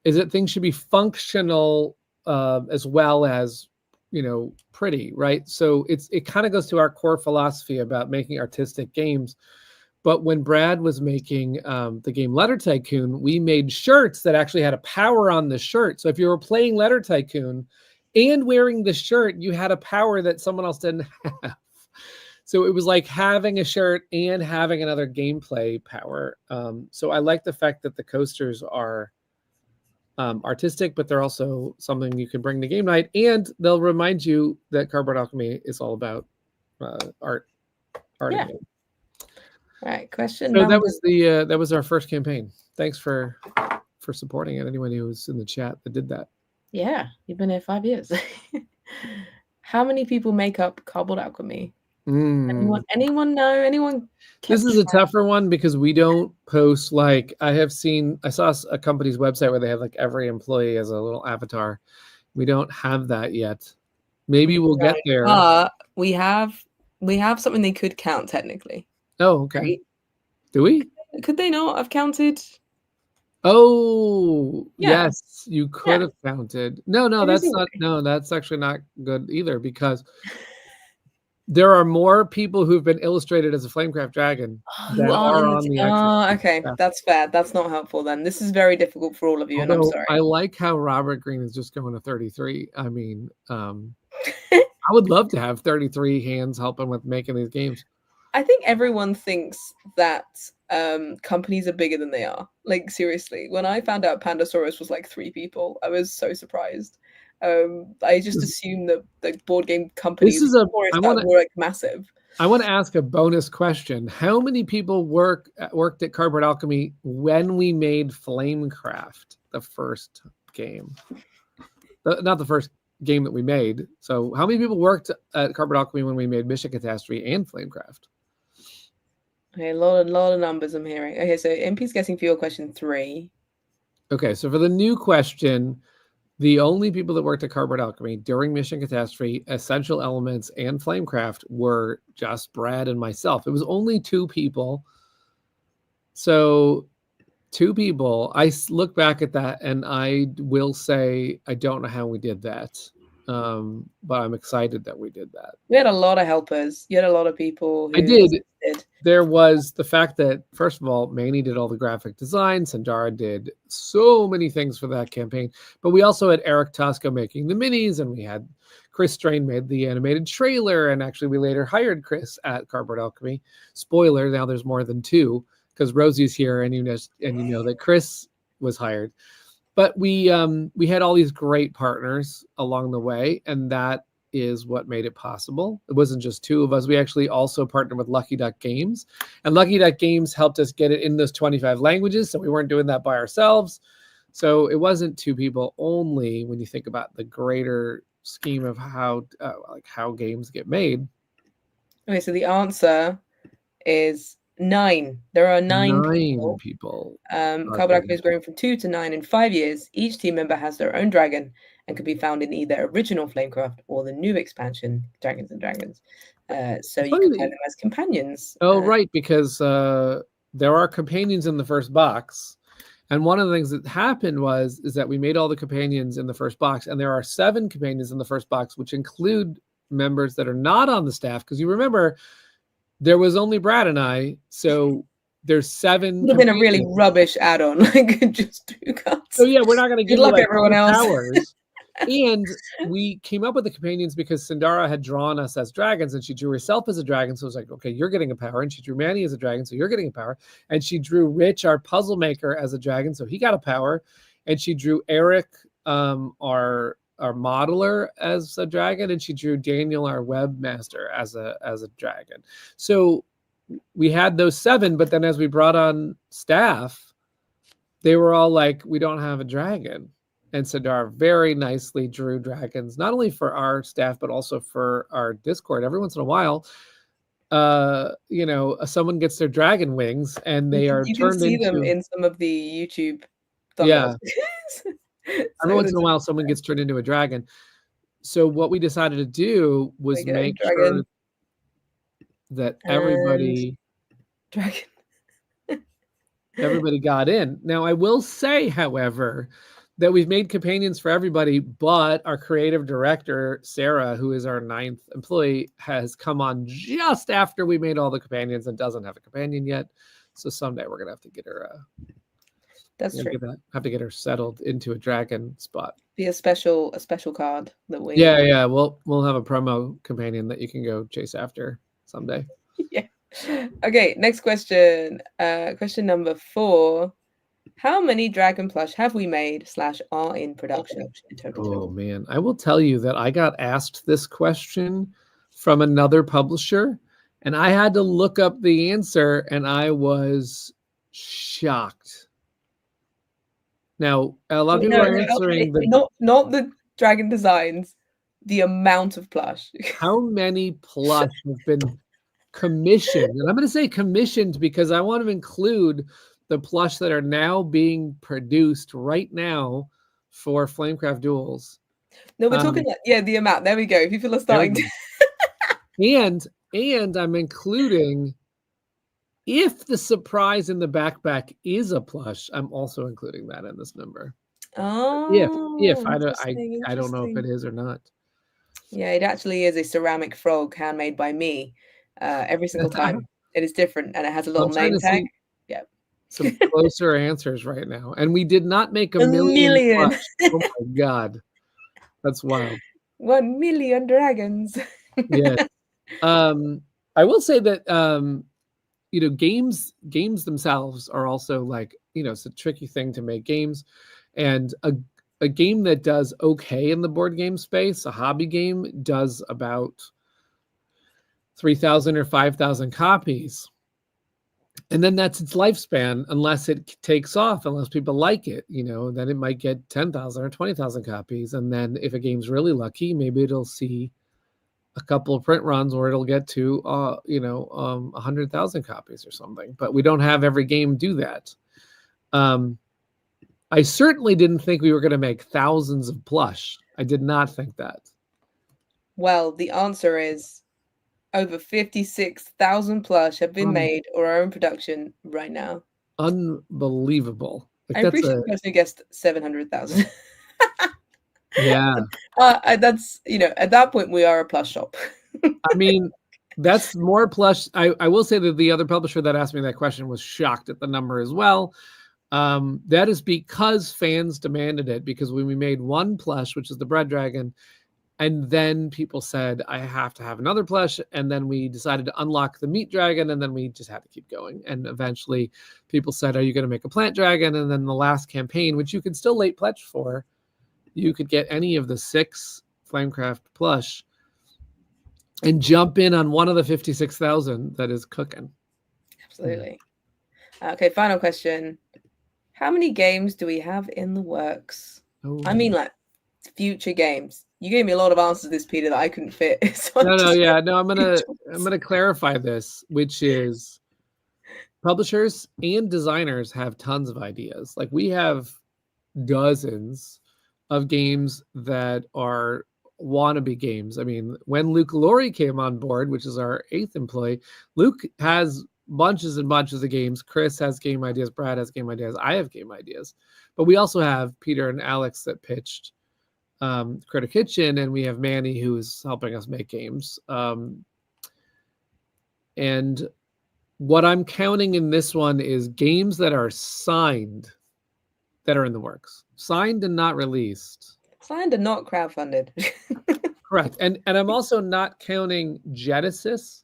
Speaker 1: that things should be functional as well as pretty, right? So it kind of goes to our core philosophy about making artistic games. But when Brad was making the game Letter Tycoon, we made shirts that actually had a power on the shirt. So if you were playing Letter Tycoon and wearing the shirt, you had a power that someone else didn't have. So it was like having a shirt and having another gameplay power. So I like the fact that the coasters are artistic, but they're also something you can bring to game night, and they'll remind you that Cardboard Alchemy is all about art
Speaker 2: Yeah.
Speaker 1: again.
Speaker 2: All right, question
Speaker 1: So
Speaker 2: number.
Speaker 1: that was our first campaign. Thanks for supporting it. Anyone who was in the chat that did that.
Speaker 2: Yeah, you've been here 5 years. How many people make up Cardboard Alchemy? Anyone know? Anyone?
Speaker 1: This is a tougher one because we don't post, like, I saw a company's website where they have like every employee as a little avatar. We don't have that yet. Maybe we'll get there.
Speaker 2: We have something they could count technically.
Speaker 1: Oh, okay.
Speaker 2: Right?
Speaker 1: Do we?
Speaker 2: Could they not have counted?
Speaker 1: Oh,
Speaker 2: Yeah.
Speaker 1: yes, you could have counted. No, that's not. No, that's actually not good either, because there are more people who've been illustrated as a Flamecraft dragon than are on the actual.
Speaker 2: Okay, that's fair. That's not helpful then. This is very difficult for all of you, and I'm sorry.
Speaker 1: I like how Robert Greene is just going to 33. I mean, I would love to have 33 hands helping with making these games.
Speaker 2: I think everyone thinks that companies are bigger than they are. Like, seriously, when I found out Pandasaurus was like 3 people, I was so surprised. I just assumed that the board game companies were like massive.
Speaker 1: I want to ask a bonus question. How many people worked at Cardboard Alchemy when we made Flamecraft, the first game? Not the first game that we made. So how many people worked at Cardboard Alchemy when we made Mission Catastrophe and Flamecraft?
Speaker 2: Okay, a lot of numbers I'm hearing. Okay, so MP's guessing for your question 3.
Speaker 1: Okay, so for the new question, the only people that worked at Cardboard Alchemy during Mission Catastrophe, Essential Elements, and Flamecraft were just Brad and myself. It was only 2 people. So 2 people. I look back at that and I will say I don't know how we did that. But I'm excited that we did that.
Speaker 2: We had a lot of helpers. You had a lot of people who
Speaker 1: I did. There was the fact that, first of all, Manny did all the graphic designs, and Dara did so many things for that campaign. But we also had Eric Tosco making the minis, and we had Chris Strain made the animated trailer, and actually we later hired Chris at Cardboard Alchemy. Spoiler, now there's more than 2, because Rosie's here, and you know that Chris was hired. But we had all these great partners along the way, and that is what made it possible. It wasn't just 2 of us. We actually also partnered with Lucky Duck Games, and Lucky Duck Games helped us get it in those 25 languages. So we weren't doing that by ourselves. So it wasn't 2 people only when you think about the greater scheme of how games get made.
Speaker 2: Okay, so the answer is 9. There are 9
Speaker 1: people.
Speaker 2: Cardboard Alchemy is growing from 2 to 9 in 5 years. Each team member has their own dragon and can be found in either original Flamecraft or the new expansion, Dragons and Dragons. So you can play them as companions.
Speaker 1: Oh, right, because there are companions in the first box. And one of the things that happened is that we made all the companions in the first box, and there are 7 companions in the first box, which include members that are not on the staff. Because you remember, there was only Brad and I, so there's 7.
Speaker 2: It would have been a really rubbish add-on, like just 2 cards.
Speaker 1: So yeah, we're not going to give
Speaker 2: you everyone else.
Speaker 1: Powers. And we came up with the companions because Sindara had drawn us as dragons, and she drew herself as a dragon. So it was like, okay, you're getting a power. And she drew Manny as a dragon, so you're getting a power. And she drew Rich, our puzzle maker, as a dragon, so he got a power. And she drew Eric, our modeler, as a dragon, and she drew Daniel, our webmaster, as a dragon. So we had those 7, but then as we brought on staff, they were all like, we don't have a dragon. And Sadar very nicely drew dragons, not only for our staff, but also for our Discord. Every once in a while, someone gets their dragon wings and they are turned into... You can see
Speaker 2: them in some of the YouTube
Speaker 1: thumbnails. Yeah. Every once in a while, someone gets turned into a dragon. So what we decided to do was make sure that everybody got in. Now, I will say, however, that we've made companions for everybody, but our creative director, Sarah, who is our 9th employee, has come on just after we made all the companions and doesn't have a companion yet. So someday we're going to have to get her...
Speaker 2: That's true.
Speaker 1: Have to get her settled into a dragon spot.
Speaker 2: Be a special card that we...
Speaker 1: Yeah. We'll have a promo companion that you can go chase after someday.
Speaker 2: Yeah. Okay, next question. Question number 4. How many dragon plush have we made / are in production in total?
Speaker 1: Oh man, I will tell you that I got asked this question from another publisher, and I had to look up the answer, and I was shocked. Now, a lot of people are answering
Speaker 2: not the dragon designs, the amount of plush.
Speaker 1: how many plush have been commissioned. And I'm going to say commissioned because I want to include the plush that are now being produced right now for Flamecraft Duels.
Speaker 2: No, we're talking the amount. There we go. People are starting to...
Speaker 1: and I'm including, if the surprise in the backpack is a plush, I'm also including that in this number.
Speaker 2: Oh,
Speaker 1: if I don't know if it is or not.
Speaker 2: Yeah, it actually is a ceramic frog handmade by me. Every single time it is different, and it has a little name tag. Yeah,
Speaker 1: some closer answers right now, and we did not make a million. Oh my god, that's wild.
Speaker 2: 1 million dragons.
Speaker 1: Yeah. I will say that games themselves are also like, it's a tricky thing to make games, and a game that does okay in the board game space, a hobby game, does about 3,000 or 5,000 copies. And then that's its lifespan, unless it takes off, unless people like it, then it might get 10,000 or 20,000 copies. And then if a game's really lucky, maybe it'll see a couple of print runs where it'll get to, 100,000 copies or something. But we don't have every game do that. I certainly didn't think we were going to make thousands of plush. I did not think that.
Speaker 2: Well, the answer is over 56,000 plush have been made or are in production right now.
Speaker 1: Unbelievable.
Speaker 2: I appreciate the person who guessed 700,000.
Speaker 1: Yeah.
Speaker 2: That's, at that point, we are a plush shop.
Speaker 1: I mean, that's more plush. I will say that the other publisher that asked me that question was shocked at the number as well. That is because fans demanded it, because when we made one plush, which is the bread dragon, and then people said, I have to have another plush. And then we decided to unlock the meat dragon, and then we just had to keep going. And eventually people said, are you going to make a plant dragon? And then the last campaign, which you can still late pledge for, you could get any of the 6 Flamecraft plush and jump in on one of the 56,000 that is cooking.
Speaker 2: Absolutely. Okay, final question. How many games do we have in the works?
Speaker 1: Oh.
Speaker 2: I mean, like, future games. You gave me a lot of answers to this, Peter, that I couldn't fit. So
Speaker 1: I'm gonna clarify this, which is publishers and designers have tons of ideas. Like, we have dozens of games that are wannabe games. I mean, when Luke Laurie came on board, which is our 8th employee, Luke has bunches and bunches of games. Chris has game ideas. Brad has game ideas. I have game ideas. But we also have Peter and Alex that pitched Critter Kitchen, and we have Manny who is helping us make games. And what I'm counting in this one is games that are signed, that are in the works. Signed and not released.
Speaker 2: Signed and not crowdfunded.
Speaker 1: Correct. And I'm also not counting Genesis,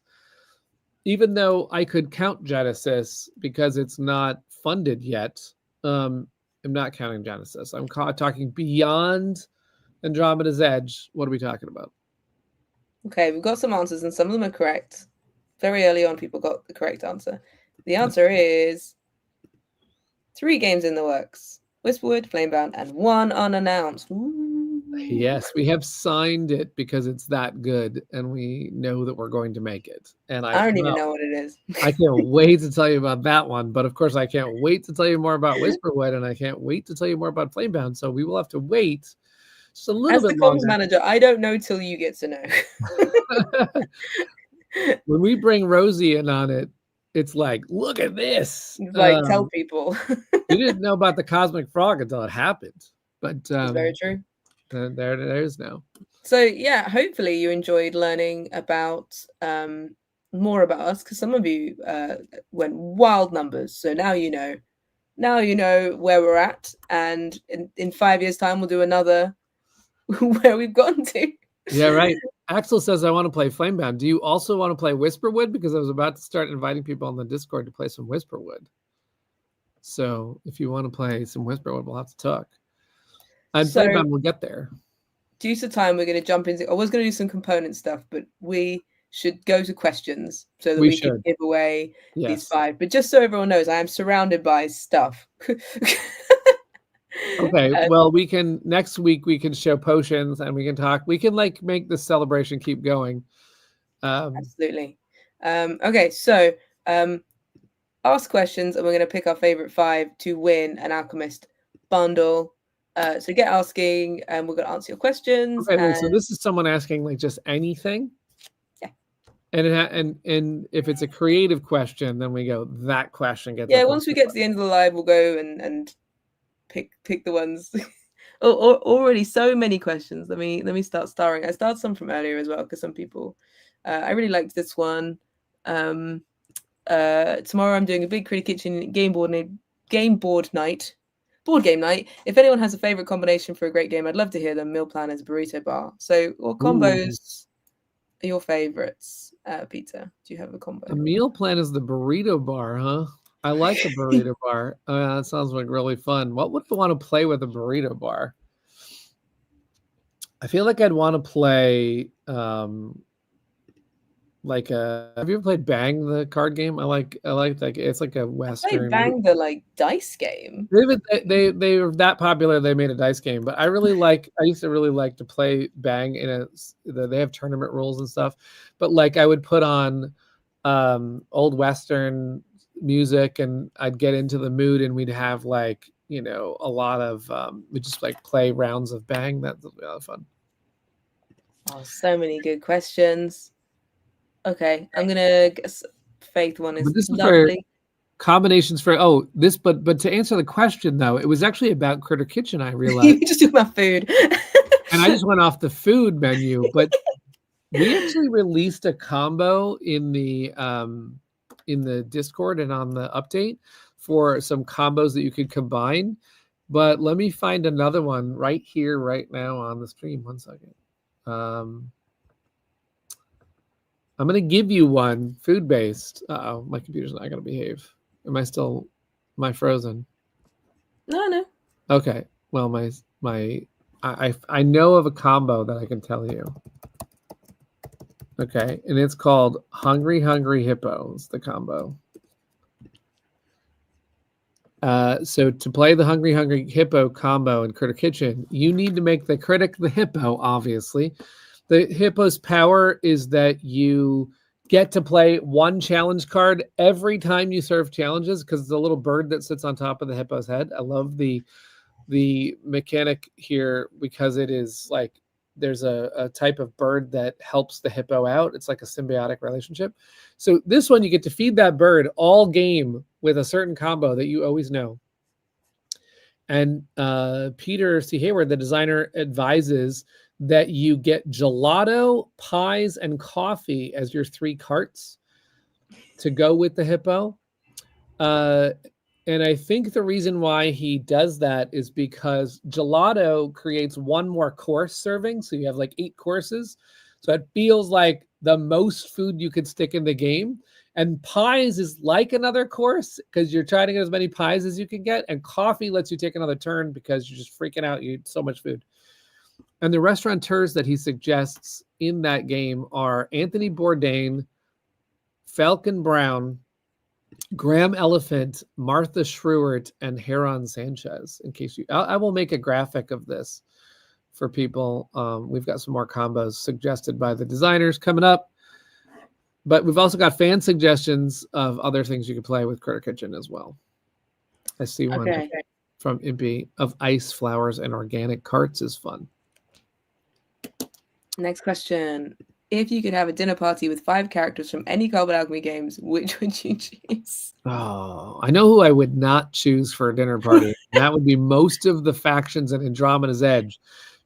Speaker 1: even though I could count Genesis because it's not funded yet. I'm not counting Genesis. I'm talking beyond Andromeda's Edge. What are we talking about? Okay,
Speaker 2: we've got some answers, and some of them are correct. Very early on, people got the correct answer. The answer is 3 games in the works. Whisperwood, Flamebound, and 1 unannounced. Ooh.
Speaker 1: Yes, we have signed it because it's that good, and we know that we're going to make it. And
Speaker 2: I don't even know what it is.
Speaker 1: I can't wait to tell you about that one. But of course, I can't wait to tell you more about Whisperwood, and I can't wait to tell you more about Flamebound. So we will have to wait just a little bit longer.
Speaker 2: As the comms manager, I don't know till you get to know.
Speaker 1: When we bring Rosie in on it, it's like, look at this.
Speaker 2: Like, tell people.
Speaker 1: You didn't know about the cosmic frog until it happened. But
Speaker 2: it's very true.
Speaker 1: There it is now.
Speaker 2: So yeah, hopefully you enjoyed learning about more about us, because some of you went wild numbers. So now you know. Now you know where we're at, and in 5 years' time we'll do another where we've gotten to.
Speaker 1: Yeah, right. Axel says, I want to play Flamebound. Do you also want to play Whisperwood? Because I was about to start inviting people on the Discord to play some Whisperwood. So if you want to play some Whisperwood, we'll have to talk. And
Speaker 2: So,
Speaker 1: Flame we'll get there.
Speaker 2: due to time, we're going to jump into. I was going to do some component stuff, but we should go to questions so that we can give away these 5. But just so everyone knows, I am surrounded by stuff.
Speaker 1: Okay, well, we can next week we can show potions and we can talk. We can like make this celebration keep going.
Speaker 2: Absolutely. Okay, so ask questions, and we're going to pick our favorite 5 to win an Alchemist bundle. So get asking, and we're going to answer your questions.
Speaker 1: Okay, wait, so this is someone asking like just anything.
Speaker 2: Yeah.
Speaker 1: And if it's a creative question, then we go that question gets.
Speaker 2: Yeah, once we get to the end of the live, we'll go and pick the ones. Already so many questions. Let me start starring. I started some from earlier as well because some people. I really liked this one. Tomorrow I'm doing a big Critic Kitchen board game night. If anyone has a favorite combination for a great game, I'd love to hear them. Meal plan is burrito bar. So what combos are your favorites, Peter? Do you have a combo?
Speaker 1: A meal plan is the burrito bar, huh? I like the burrito bar. That sounds like really fun. What would I want to play with a burrito bar? I feel like I'd want to play like have you ever played Bang, the card game? I like it's like a Western.
Speaker 2: Bang, the like dice game.
Speaker 1: They were that popular they made a dice game, but I used to really like to play Bang they have tournament rules and stuff. But like I would put on old Western music and I'd get into the mood and we'd have like, you know, a lot of we just like play rounds of Bang. That's a lot of fun.
Speaker 2: Oh, so many good questions. Okay, I'm gonna guess Faith one is lovely.
Speaker 1: For combinations for but to answer the question though, it was actually about Critter Kitchen. I realized
Speaker 2: you just took my food,
Speaker 1: and I just went off the food menu. But we actually released a combo in the Discord and on the update for some combos that you could combine. But let me find another one right here, right now on the stream. 1 second. I'm going to give you one food-based. Uh-oh, my computer's not going to behave. Am I frozen?
Speaker 2: No.
Speaker 1: Okay. Well, I know of a combo that I can tell you. Okay. And it's called Hungry Hungry Hippo. It's the combo. So to play the Hungry Hungry Hippo combo in Critter Kitchen, you need to make the critic the hippo, obviously. The hippo's power is that you get to play one challenge card every time you serve challenges because it's a little bird that sits on top of the hippo's head. I love the mechanic here because it is like there's a type of bird that helps the hippo out. It's like a symbiotic relationship. So this one, you get to feed that bird all game with a certain combo that you always know. And Peter C. Hayward, the designer, advises that you get gelato, pies, and coffee as your 3 carts to go with the hippo. And I think the reason why he does that is because gelato creates 1 more course serving. So you have like 8 courses. So it feels like the most food you could stick in the game. And pies is like another course because you're trying to get as many pies as you can get. And coffee lets you take another turn because you're just freaking out. You eat so much food. And the restaurateurs that he suggests in that game are Anthony Bourdain, Falcon Brown, Graham Elephant, Martha Stewart, and Heron Sanchez. In case I will make a graphic of this for people. We've got some more combos suggested by the designers coming up. But we've also got fan suggestions of other things you could play with Critter Kitchen as well. I see one from Impy of ice, flowers, and organic carts is fun.
Speaker 2: Next question. If you could have a dinner party with 5 characters from any Cardboard Alchemy games, which would you choose?
Speaker 1: Oh, I know who I would not choose for a dinner party. That would be most of the factions in Andromeda's Edge.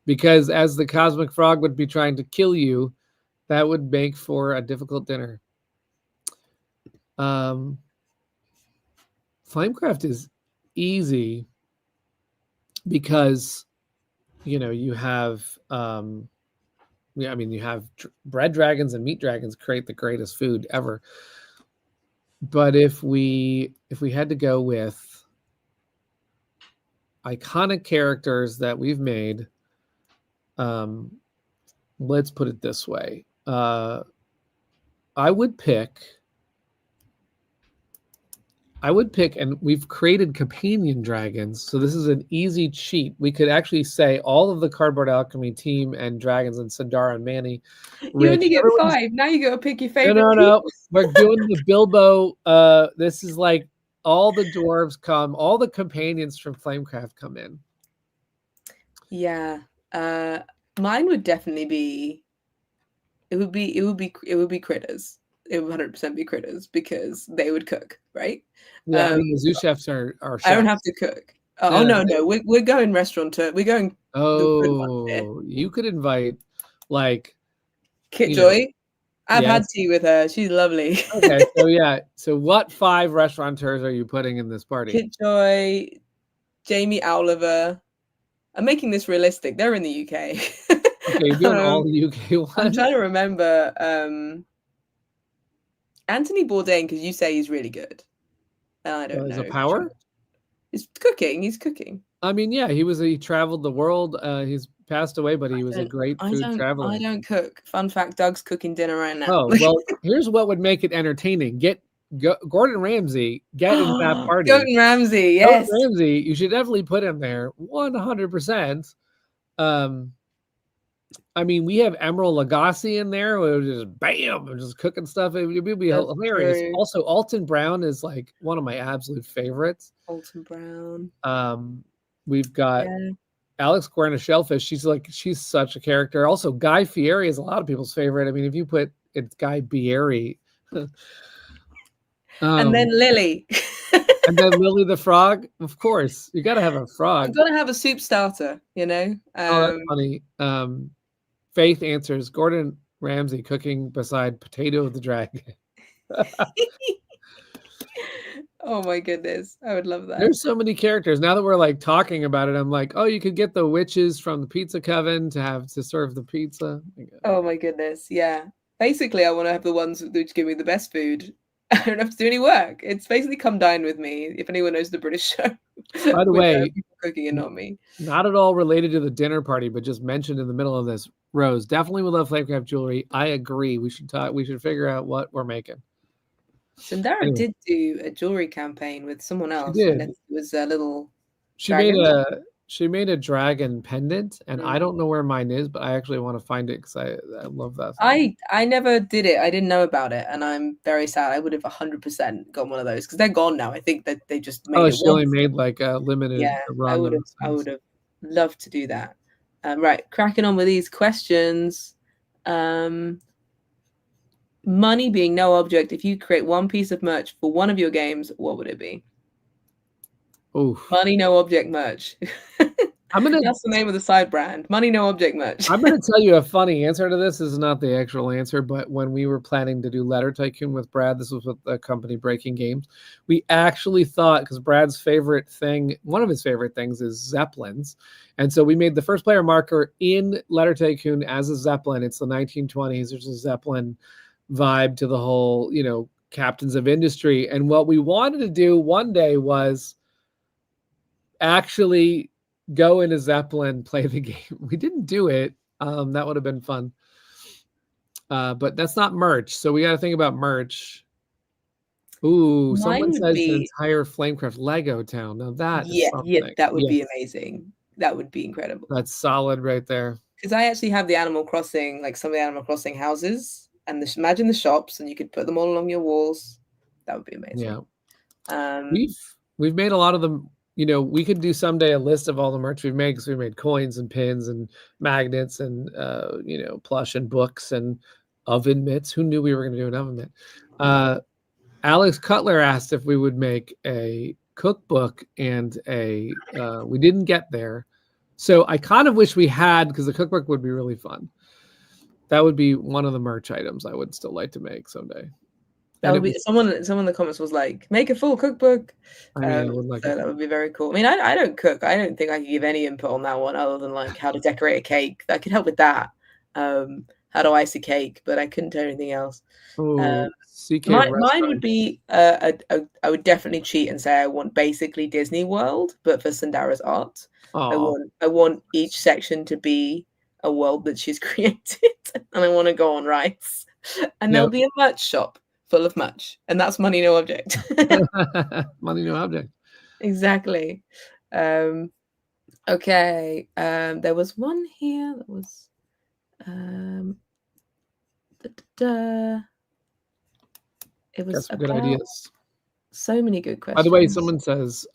Speaker 1: Because as the Cosmic Frog would be trying to kill you, that would make for a difficult dinner. Flamecraft is easy because, you know, you have... you have bread dragons and meat dragons create the greatest food ever. But if we had to go with iconic characters that we've made. Let's put it this way. I would pick, and we've created companion dragons. So this is an easy cheat. We could actually say all of the Cardboard Alchemy team and dragons and Sandara and Manny.
Speaker 2: You only get 5. Now you got to pick your favorite.
Speaker 1: No. We're doing the Bilbo. This is like all the dwarves come, all the companions from Flamecraft come in.
Speaker 2: Yeah. Mine would definitely be. It would be critters. It would 100% be critters because they would cook, right?
Speaker 1: Yeah, I mean, the zoo chefs are chefs.
Speaker 2: I don't have to cook. No, we're going restaurateur. We're going.
Speaker 1: Oh, you could invite like
Speaker 2: Kitjoy. I've had tea with her. She's lovely.
Speaker 1: Okay, so yeah. So what 5 restaurateurs are you putting in this party?
Speaker 2: Kitjoy, Jamie Oliver. I'm making this realistic. They're in the UK.
Speaker 1: Okay, you're doing all the UK ones.
Speaker 2: I'm trying to remember Anthony Bourdain because you say he's really good. I don't know.
Speaker 1: Is a power?
Speaker 2: He's cooking. I
Speaker 1: mean, yeah, he traveled the world. He's passed away, but he was a great food traveler.
Speaker 2: I don't cook. Fun fact: Doug's cooking dinner right now.
Speaker 1: Oh well, here's what would make it entertaining: Gordon Ramsay get in that party.
Speaker 2: Gordon Ramsay, yes.
Speaker 1: Gordon Ramsay, you should definitely put him there, 100%. I mean, we have Emerald Lagasse in there. We're just bam, just cooking stuff. It would be hilarious. True. Also, Alton Brown is like one of my absolute favorites.
Speaker 2: Alton Brown.
Speaker 1: We've got Alex Guarna Shellfish. She's such a character. Also, Guy Fieri is a lot of people's favorite. I mean, if you put it's Guy Fieri.
Speaker 2: And then Lily.
Speaker 1: And then Lily the frog. Of course, you got to have a frog.
Speaker 2: I've got to have a soup starter. You know.
Speaker 1: Oh, that's funny. Faith answers Gordon Ramsay cooking beside Potato the Dragon.
Speaker 2: Oh my goodness, I would love that.
Speaker 1: There's so many characters. Now that we're like talking about it, I'm like, oh, you could get the witches from the pizza coven to serve the pizza.
Speaker 2: Oh my goodness, yeah. Basically, I want to have the ones which give me the best food. I don't have to do any work. It's basically Come Dine With Me, if anyone knows the British show.
Speaker 1: By the way,
Speaker 2: people cooking and not me.
Speaker 1: Not at all related to the dinner party, but just mentioned in the middle of this. Rose, definitely would love Flamecraft jewelry. I agree. We should figure out what we're making.
Speaker 2: Sandara did do a jewelry campaign with someone else.
Speaker 1: She did.
Speaker 2: And it was a little.
Speaker 1: She made a dragon pendant, and I don't know where mine is, but I actually want to find it because I love that
Speaker 2: thing. I never did it. I didn't know about it, and I'm very sad. I would have 100% got one of those because they're gone now. I think that they just made.
Speaker 1: She only made like a limited run.
Speaker 2: I would have loved to do that. Right, cracking on with these questions. Money being no object. If you create one piece of merch for one of your games, what would it be?
Speaker 1: Oof.
Speaker 2: Money no object merch. That's the name of the side brand. Money no object merch.
Speaker 1: I'm gonna tell you a funny answer to this. This is not the actual answer, but when we were planning to do Letter Tycoon with Brad, this was with the company Breaking Games. We actually thought, because Brad's favorite thing, one of his favorite things is Zeppelins. And so we made the first player marker in Letter Tycoon as a Zeppelin. It's the 1920s. There's a Zeppelin vibe to the whole, captains of industry. And what we wanted to do one day was actually go in a Zeppelin, play the game. We didn't do it. That would have been fun. But that's not merch. So we got to think about merch. Ooh, someone says the entire Flamecraft Lego town. Now that is something.
Speaker 2: That would be amazing. That would be incredible.
Speaker 1: That's solid right there.
Speaker 2: Because I actually have the Animal Crossing, like some of the Animal Crossing houses, and imagine the shops, and you could put them all along your walls. That would be amazing.
Speaker 1: Yeah. We've made a lot of them. We could do someday a list of all the merch we've made, because we made coins and pins and magnets and plush and books and oven mitts. Who knew we were going to do an oven mitt? Alex Cutler asked if we would make a cookbook and we didn't get there. So I kind of wish we had, because the cookbook would be really fun. That would be one of the merch items I would still like to make someday.
Speaker 2: That would be someone in the comments was like, make a full cookbook.
Speaker 1: I would like
Speaker 2: that would be very cool. I mean, I don't cook. I don't think I could give any input on that one other than like how to decorate a cake. I could help with that. How how to ice a cake, but I couldn't tell you anything else.
Speaker 1: Oh, CK
Speaker 2: Mine would
Speaker 1: restaurant.
Speaker 2: be I would definitely cheat and say I want basically Disney World, but for Sandara's art.
Speaker 1: Oh,
Speaker 2: I want each section to be a world that she's created, and I want to go on rides. And there'll
Speaker 1: yep.
Speaker 2: be a merch shop full of merch, and that's money no object.
Speaker 1: Money no object.
Speaker 2: Exactly. Okay. There was one here that was da, da, da. It was
Speaker 1: Got some good
Speaker 2: about
Speaker 1: ideas.
Speaker 2: so many good
Speaker 1: By the way,
Speaker 2: questions.
Speaker 1: someone says,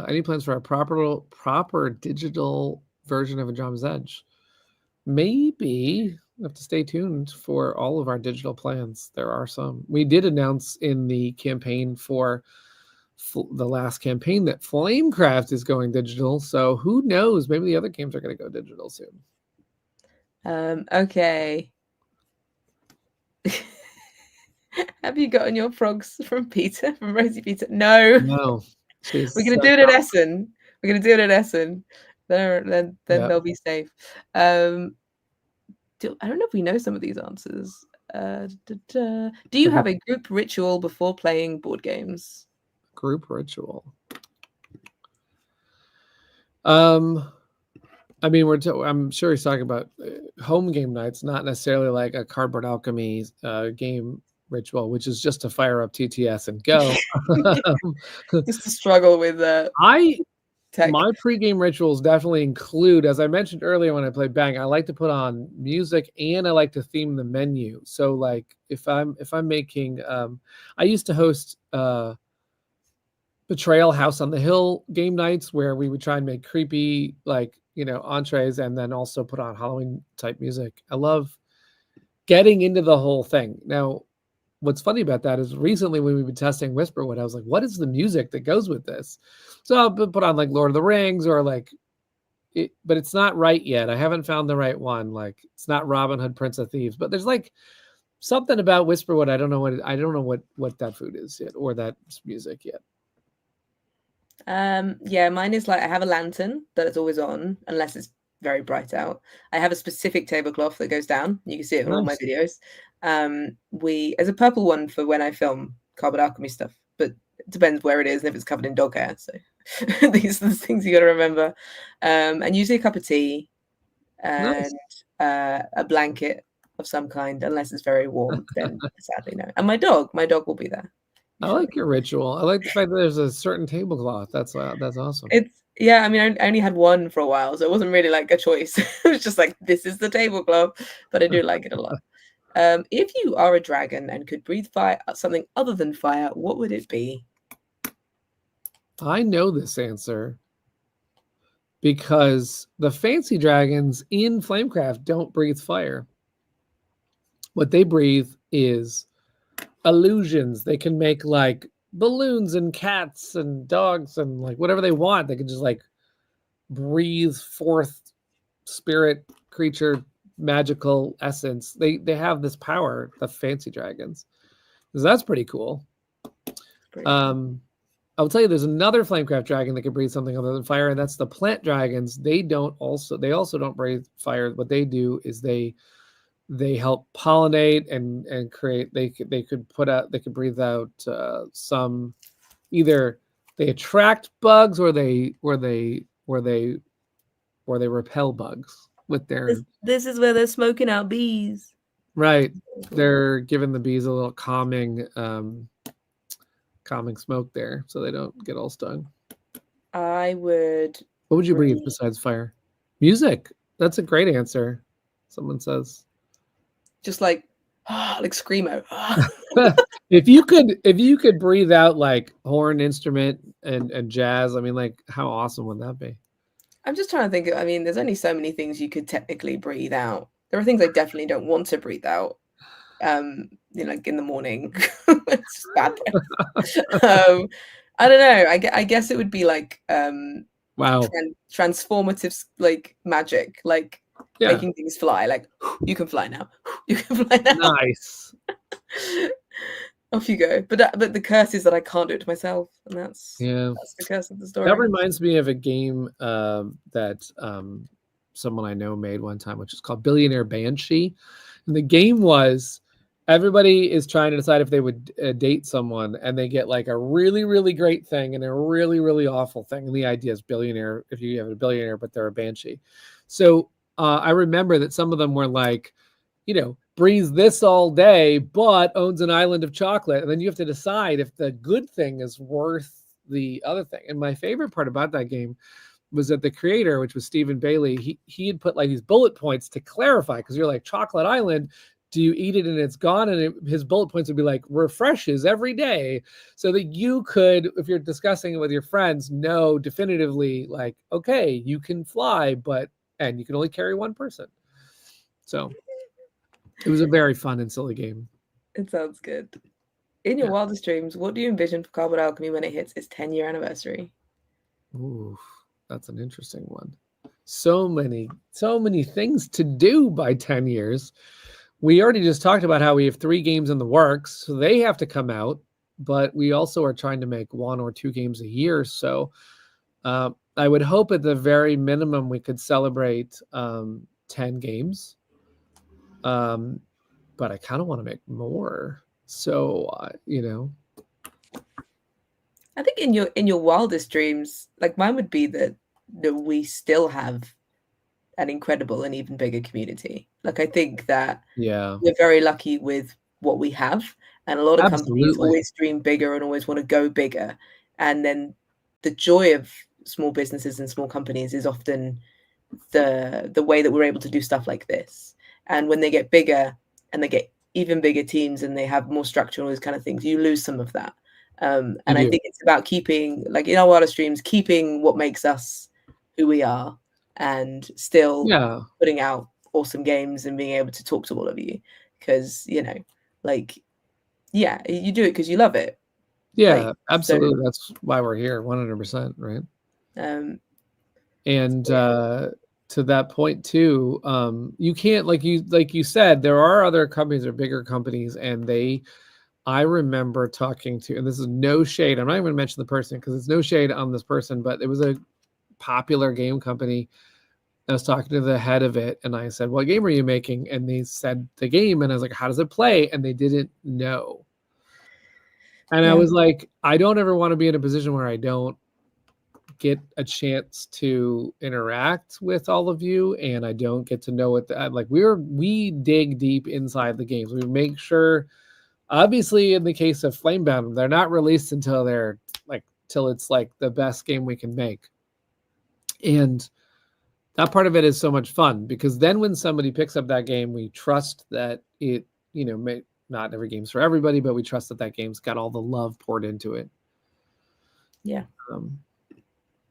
Speaker 1: any plans for a proper digital version of Andromeda's Edge? Maybe. We have to stay tuned for all of our digital plans. There are some. We did announce in the campaign for the last campaign that Flamecraft is going digital. So who knows? Maybe the other games are going to go digital soon.
Speaker 2: Okay. Have you gotten your frogs from Peter, from Rosie Peter? No.
Speaker 1: No.
Speaker 2: We're gonna do it at Essen. We're gonna do it at Essen. Then they'll be safe. I don't know if we know some of these answers. Do you have a group ritual before playing board games?
Speaker 1: Group ritual. I mean, I'm sure he's talking about home game nights, not necessarily like a Cardboard Alchemy game ritual, which is just to fire up TTS and go.
Speaker 2: Just to struggle with tech.
Speaker 1: My pregame rituals definitely include, as I mentioned earlier when I played Bang, I like to put on music and I like to theme the menu. So like if I'm making, I used to host Betrayal House on the Hill game nights where we would try and make creepy, like, entrees and then also put on Halloween type music. I love getting into the whole thing. Now, what's funny about that is recently when we've been testing Whisperwood, I was like, what is the music that goes with this? So I'll put on like Lord of the Rings or like but it's not right yet. I haven't found the right one. Like it's not Robin Hood, Prince of Thieves, but there's like something about Whisperwood. I don't know what that food is yet or that music yet.
Speaker 2: Yeah, mine is like I have a lantern that is always on unless it's very bright out. I have a specific tablecloth that goes down. You can see it in all my videos. There's a purple one for when I film Cardboard Alchemy stuff, but it depends where it is and if it's covered in dog hair. So these are the things you got to remember. And usually a cup of tea and a blanket of some kind, unless it's very warm. Then sadly no. And my dog will be there.
Speaker 1: I like your ritual. I like the fact that there's a certain tablecloth. That's awesome.
Speaker 2: Yeah, I mean, I only had one for a while, so it wasn't really like a choice. It was just like, this is the tablecloth, but I do like it a lot. If you are a dragon and could breathe fire, something other than fire, what would it be?
Speaker 1: I know this answer because the fancy dragons in Flamecraft don't breathe fire. What they breathe is illusions. They can make like balloons and cats and dogs and like whatever they want. They can just like breathe forth spirit, creature, magical essence. They have this power, the fancy dragons. So that's pretty cool. I'll tell you, there's another Flamecraft dragon that can breathe something other than fire, and that's the plant dragons. They also don't breathe fire. What they do is they help pollinate and create. They could breathe out some, either they attract bugs or they repel bugs with their.
Speaker 2: This is where they're smoking out bees.
Speaker 1: Right, they're giving the bees a little calming smoke there, so they don't get all stung.
Speaker 2: What
Speaker 1: would you breathe besides fire? Music. That's a great answer. Someone says.
Speaker 2: Just like screamo.
Speaker 1: If you could breathe out like horn instrument and jazz, I mean, like how awesome would that be?
Speaker 2: I'm just trying to think. I mean, there's only so many things you could technically breathe out. There are things I definitely don't want to breathe out. Like in the morning. It's bad. I don't know. I guess it would be like
Speaker 1: wow,
Speaker 2: transformative like magic, like making things fly. Like you can fly now. You can fly now.
Speaker 1: Nice.
Speaker 2: Off you go. But the curse is that I can't do it to myself, and that's the curse of the story.
Speaker 1: That reminds me of a game that someone I know made one time, which is called Billionaire Banshee. And the game was everybody is trying to decide if they would date someone, and they get like a really, really great thing and a really, really awful thing. And the idea is billionaire, if you have a billionaire, but they're a banshee. So I remember that some of them were like, breathes this all day, but owns an island of chocolate. And then you have to decide if the good thing is worth the other thing. And my favorite part about that game was that the creator, which was Stephen Bailey, he had put like these bullet points to clarify, because you're like, chocolate island, do you eat it and it's gone? And his bullet points would be like, refreshes every day, so that you could, if you're discussing it with your friends, know definitively, like, okay, you can fly, and you can only carry one person. So it was a very fun and silly game.
Speaker 2: It sounds good. In your wildest dreams, what do you envision for Cardboard Alchemy when it hits its 10-year anniversary?
Speaker 1: Ooh, that's an interesting one. So many things to do by 10 years. We already just talked about how we have 3 games in the works, so they have to come out, but we also are trying to make 1 or 2 games a year. So I would hope at the very minimum we could celebrate 10 games. But I kind of want to make more. So,
Speaker 2: I think in your wildest dreams, like mine would be that we still have an incredible and even bigger community. Like I think that we're very lucky with what we have, and a lot of companies always dream bigger and always want to go bigger. And then the joy of small businesses and small companies is often the way that we're able to do stuff like this. And when they get bigger and they get even bigger teams and they have more structure and all those kind of things, you lose some of that. And I think it's about keeping, like in our wildest dreams, keeping what makes us who we are, and still putting out awesome games and being able to talk to all of you, because you do it because you love it.
Speaker 1: Yeah, absolutely. So, that's why we're here, 100%, right? And to that point too, you can't, like you said, there are other companies or bigger companies, and I remember talking to, and this is no shade, I'm not even going to mention the person because it's no shade on this person, but it was a popular game company. I was talking to the head of it, and I said, what game are you making? And they said the game, and I was like, how does it play? And they didn't know. And I was like, I don't ever want to be in a position where I don't get a chance to interact with all of you, and I don't get to know what we dig deep inside the games. We make sure, obviously in the case of Flamebound, they're not released until till it's like the best game we can make. And that part of it is so much fun, because then when somebody picks up that game, we trust that it, not every game's for everybody, but we trust that game's got all the love poured into it.
Speaker 2: Yeah.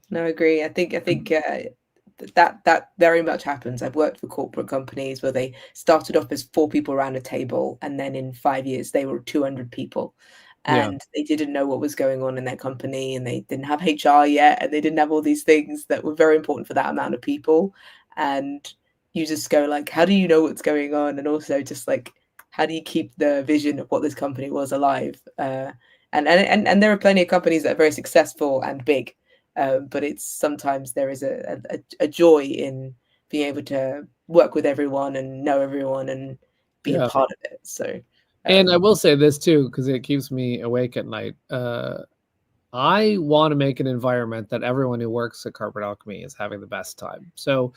Speaker 2: No, I agree. I think that very much happens. I've worked for corporate companies where they started off as 4 people around a table, and then in 5 years they were 200 people, and they didn't know what was going on in their company, and they didn't have HR yet, and they didn't have all these things that were very important for that amount of people. And you just go like, how do you know what's going on? And also just like, how do you keep the vision of what this company was alive? And there are plenty of companies that are very successful and big. But it's sometimes there is a joy in being able to work with everyone and know everyone and be a part of it. So,
Speaker 1: and I will say this too, because it keeps me awake at night. I want to make an environment that everyone who works at Cardboard Alchemy is having the best time. So,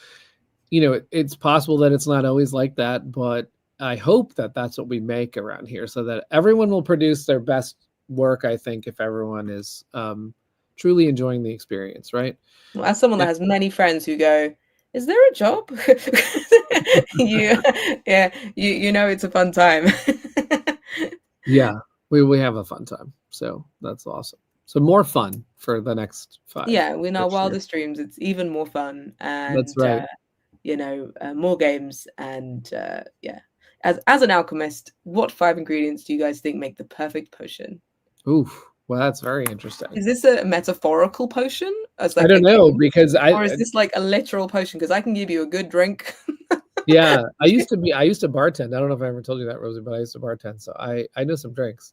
Speaker 1: it's possible that it's not always like that, but I hope that that's what we make around here, so that everyone will produce their best work. I think if everyone is truly enjoying the experience, right?
Speaker 2: Well, as someone that has many friends who go, is there a job? It's a fun time.
Speaker 1: Yeah, we have a fun time. So that's awesome. So more fun for the next 5.
Speaker 2: Yeah, in our wildest dreams, it's even more fun. And
Speaker 1: that's right.
Speaker 2: More games. And as an alchemist, what 5 ingredients do you guys think make the perfect potion?
Speaker 1: Oof. Well, that's very interesting.
Speaker 2: Is this a metaphorical potion?
Speaker 1: I don't know, because
Speaker 2: or is this like a literal potion? Because I can give you a good drink.
Speaker 1: Yeah, I used to bartend. I don't know if I ever told you that, Rosie, but I used to bartend, so I know some drinks.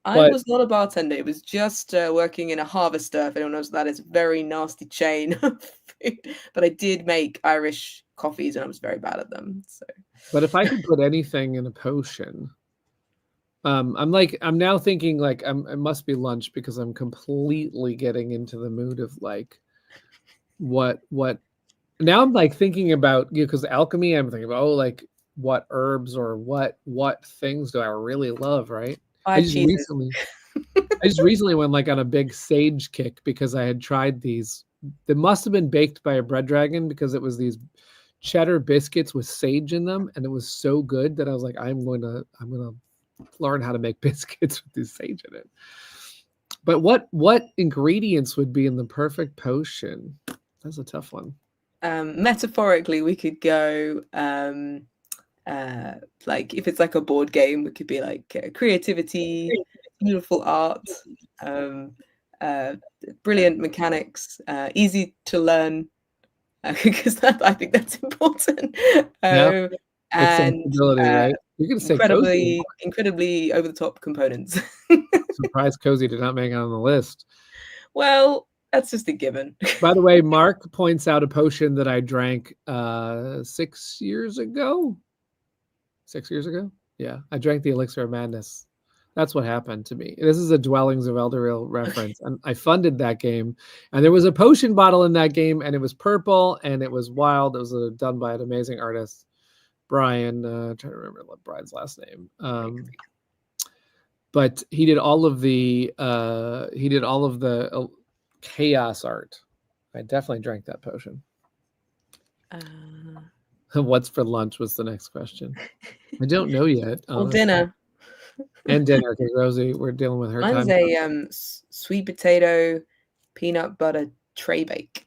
Speaker 2: I was not a bartender. It was just working in a harvester. If anyone knows that, it's a very nasty chain of food. But I did make Irish coffees, and I was very bad at them. So,
Speaker 1: But if I could put anything in a potion, I'm now thinking like it must be lunch because I'm completely getting into the mood of like what now I'm like thinking about because alchemy, I'm thinking about like what herbs or what things do I really love, right? I
Speaker 2: 5
Speaker 1: just
Speaker 2: cheeses.
Speaker 1: recently went like on a big sage kick because I had tried these. They must have been baked by a bread dragon because it was these cheddar biscuits with sage in them, and it was so good that I was like, I'm gonna learn how to make biscuits with this sage in it. But what ingredients would be in the perfect potion? That's a tough one.
Speaker 2: Metaphorically, we could go like if it's like a board game, it could be like creativity, beautiful art, um, uh, brilliant mechanics, easy to learn, because I think that's important.
Speaker 1: Yeah,
Speaker 2: And
Speaker 1: accessibility, right? You're gonna say cozy.
Speaker 2: incredibly over the top components.
Speaker 1: Surprised cozy did not make it on the list.
Speaker 2: Well, that's just a given.
Speaker 1: By the way, Mark points out a potion that I drank 6 years ago. 6 years ago? Yeah, I drank the Elixir of Madness. That's what happened to me. This is a Dwellings of Elderil reference, and I funded that game. And there was a potion bottle in that game, and it was purple, and it was wild. It was done by an amazing artist, Brian. I'm trying to remember Brian's last name. But he did all of the chaos art. I definitely drank that potion. What's for lunch was the next question. I don't know yet.
Speaker 2: Or dinner.
Speaker 1: And dinner, because Rosie, we're dealing with her
Speaker 2: Mine's
Speaker 1: time.
Speaker 2: a sweet potato peanut butter tray bake.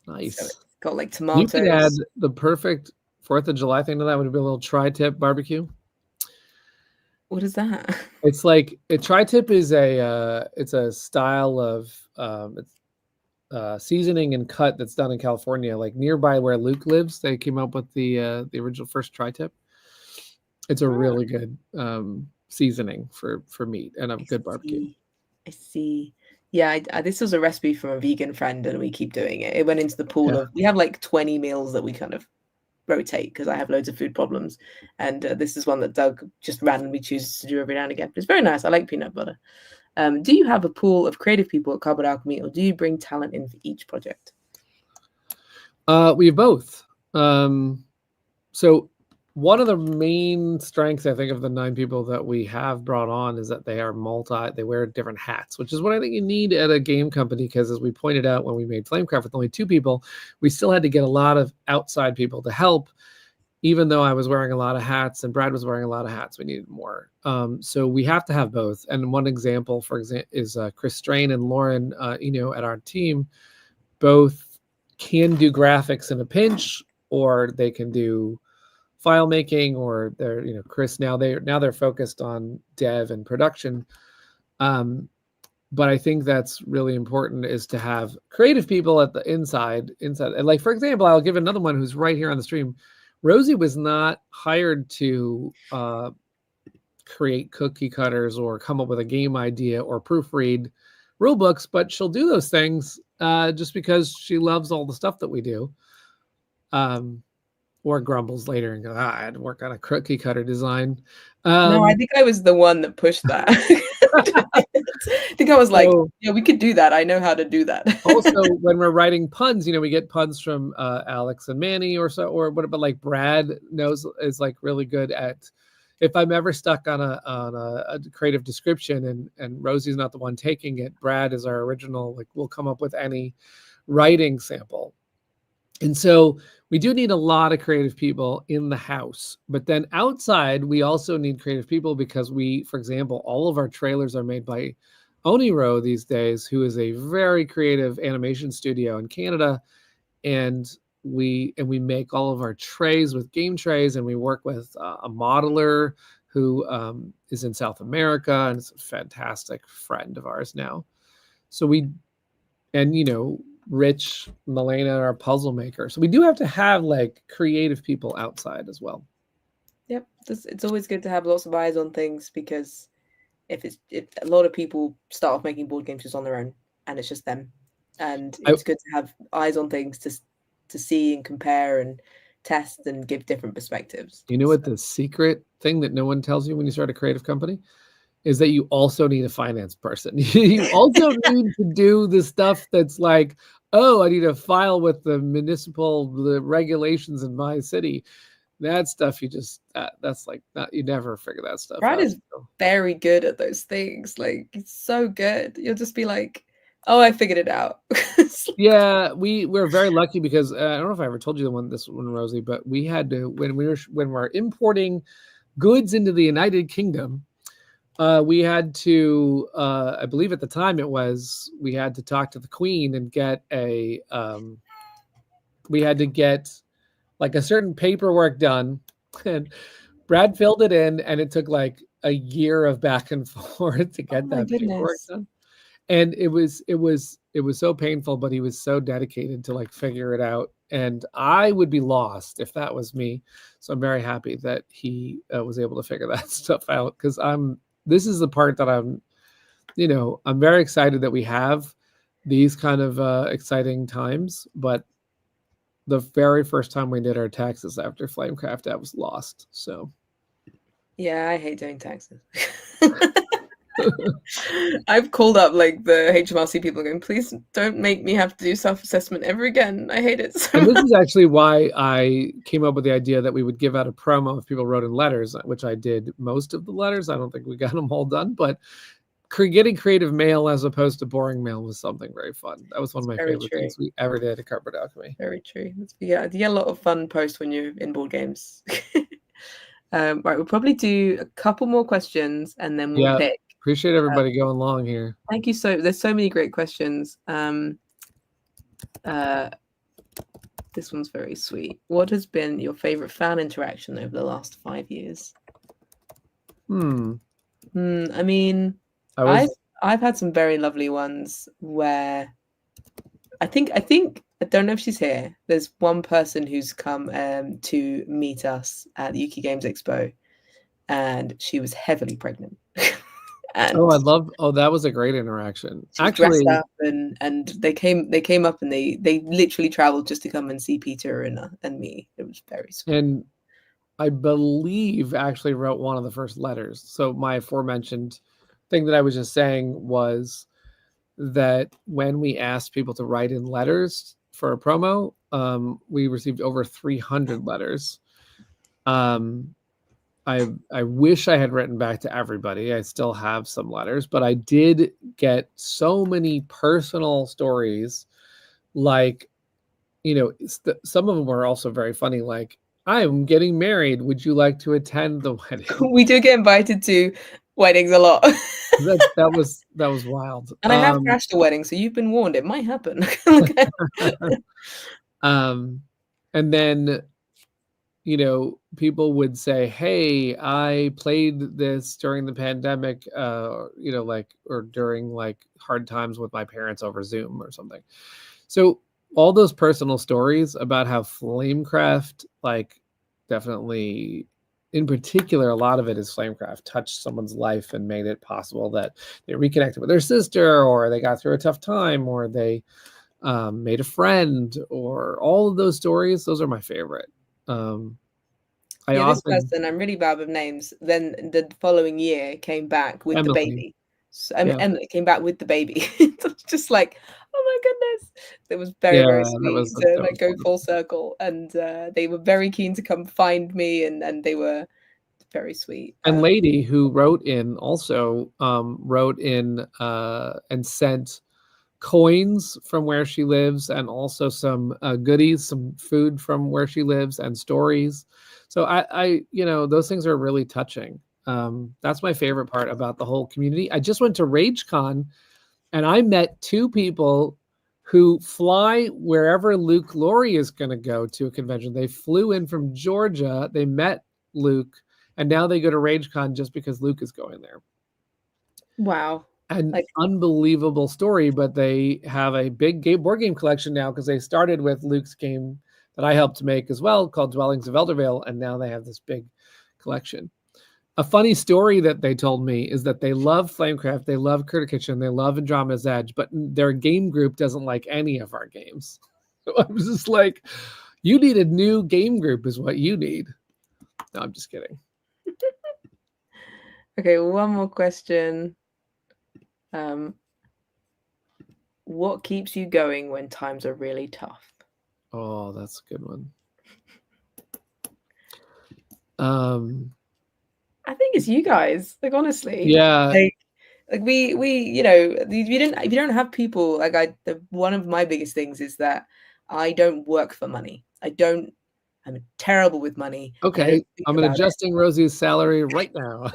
Speaker 1: Nice.
Speaker 2: So it's got like tomatoes.
Speaker 1: You could add the perfect 4th of July thing to that. Would it be a little tri-tip barbecue?
Speaker 2: What is that?
Speaker 1: It's like a tri-tip is it's a style of seasoning and cut that's done in California, like nearby where Luke lives. They came up with the original first tri-tip. It's a really good seasoning for meat and a good barbecue.
Speaker 2: I see. Yeah, this was a recipe from a vegan friend, and we keep doing it. It went into the pool of. We have like 20 meals that we kind of rotate because I have loads of food problems, and this is one that Doug just randomly chooses to do every now and again. But it's very nice. I like peanut butter. Do you have a pool of creative people at Cardboard Alchemy, or do you bring talent in for each project?
Speaker 1: We have both. So one of the main strengths, I think, of the 9 people that we have brought on is that they wear different hats, which is what I think you need at a game company. Because as we pointed out when we made Flamecraft with only 2 people, we still had to get a lot of outside people to help. Even though I was wearing a lot of hats and Brad was wearing a lot of hats, we needed more. So we have to have both. And one example, for example, is Chris Strain and Lauren, at our team, both can do graphics in a pinch, or they can do file making, or they're Chris now they're focused on dev and production. But I think that's really important, is to have creative people at the inside. And like, for example, I'll give another one who's right here on the stream. Rosie was not hired to create cookie cutters or come up with a game idea or proofread rule books, but she'll do those things just because she loves all the stuff that we do. Or grumbles later and goes, I had to work on a cookie cutter design.
Speaker 2: No, I think I was the one that pushed that. I think I was like, yeah, we could do that. I know how to do that.
Speaker 1: Also, when we're writing puns, we get puns from Alex and Manny but like Brad is like really good at, if I'm ever stuck on a creative description and Rosie's not the one taking it, Brad is our original, like, we'll come up with any writing sample. And so we do need a lot of creative people in the house, but then outside, we also need creative people because for example, all of our trailers are made by Oniro these days, who is a very creative animation studio in Canada. And we make all of our trays with game trays, and we work with a modeler who is in South America and is a fantastic friend of ours now. So Rich, Milena, our puzzle maker. So we do have to have like creative people outside as well.
Speaker 2: Yep, it's always good to have lots of eyes on things, because if a lot of people start off making board games just on their own and it's just them, and it's good to have eyes on things to see and compare and test and give different perspectives.
Speaker 1: You know what the secret thing that no one tells you when you start a creative company is that you also need a finance person. You also need to do the stuff that's like, oh, I need to file with the regulations in my city. That stuff you just that's like you never figure that stuff
Speaker 2: Brad
Speaker 1: out.
Speaker 2: is very good at those things. Like, he's so good. You'll just be like, oh, I figured it out.
Speaker 1: Yeah, we're very lucky because I don't know if I ever told you this one, Rosie, but we had to when we're importing goods into the United Kingdom, we had to I believe at the time we had to talk to the Queen and get we had to get like a certain paperwork done, and Brad filled it in, and it took like a year of back and forth to get that paperwork done. And it was so painful, but he was so dedicated to like figure it out. And I would be lost if that was me. So I'm very happy that he was able to figure that stuff out, because this is the part that I'm very excited that we have these kind of exciting times. But the very first time we did our taxes after Flamecraft, I was lost. So
Speaker 2: yeah, I hate doing taxes. I've called up like the HMRC people going, please don't make me have to do self-assessment ever again. I hate it so
Speaker 1: much.
Speaker 2: And
Speaker 1: this is actually why I came up with the idea that we would give out a promo if people wrote in letters, which I did most of the letters. I don't think we got them all done, but getting creative mail as opposed to boring mail was something very fun. That was one of my favorite things we ever did at Cardboard Alchemy.
Speaker 2: Very true. Yeah, you get a lot of fun posts when you're in board games. Right, we'll probably do a couple more questions and then we'll pick.
Speaker 1: Appreciate everybody going along here.
Speaker 2: Thank you. There's so many great questions. This one's very sweet. What has been your favorite fan interaction over the last 5 years? I mean, I've had some very lovely ones where I don't know if she's here. There's one person who's come to meet us at the UK Games Expo, and she was heavily pregnant. And
Speaker 1: that was a great interaction.
Speaker 2: Actually, dressed up and they came up and they literally traveled just to come and see Peter and me. It was very sweet.
Speaker 1: And I believe actually wrote one of the first letters. So my aforementioned thing that I was just saying was that when we asked people to write in letters for a promo, we received over 300 letters. I wish I had written back to everybody. I still have some letters, but I did get so many personal stories. Like, some of them were also very funny. Like, I'm getting married. Would you like to attend the wedding?
Speaker 2: We do get invited to weddings a lot.
Speaker 1: that was wild.
Speaker 2: And I have crashed a wedding, so you've been warned. It might happen.
Speaker 1: And then, people would say, hey, I played this during the pandemic, or during like hard times with my parents over Zoom or something. So all those personal stories about how Flamecraft, like, definitely, in particular, a lot of it is Flamecraft touched someone's life and made it possible that they reconnected with their sister, or they got through a tough time, or they made a friend, or all of those stories. Those are my favorite.
Speaker 2: This person, I'm really bad with names. Then the following year came back with
Speaker 1: Emily.
Speaker 2: The baby. So, Emily came back with the baby. Just like, oh my goodness, it was very very sweet to like go full circle, and they were very keen to come find me, and they were very sweet.
Speaker 1: And Lady, who wrote in, also wrote in and sent coins from where she lives, and also some goodies, some food from where she lives, and stories. So I those things are really touching. That's my favorite part about the whole community. I just went to RageCon, and I met two people who fly wherever Luke Laurie is going to go to a convention. They flew in from Georgia. They met Luke, and now they go to RageCon just because Luke is going there.
Speaker 2: Wow.
Speaker 1: An unbelievable story, but they have a big board game collection now, because they started with Luke's game that I helped make as well, called Dwellings of Eldervale, and now they have this big collection. A funny story that they told me is that they love Flamecraft, they love Critter Kitchen, they love Andromeda's Edge, but their game group doesn't like any of our games. So I was just like, You need a new game group is what you need. No, I'm just kidding.
Speaker 2: Okay, one more question. What keeps you going when times are really tough?
Speaker 1: Oh, that's a good one.
Speaker 2: I think it's you guys. Like honestly,
Speaker 1: Yeah.
Speaker 2: like we if you don't have people like one of my biggest things is that I don't work for money. I'm terrible with money and I
Speaker 1: Okay.
Speaker 2: don't think
Speaker 1: I'm
Speaker 2: about it.
Speaker 1: adjusting Rosie's salary right now.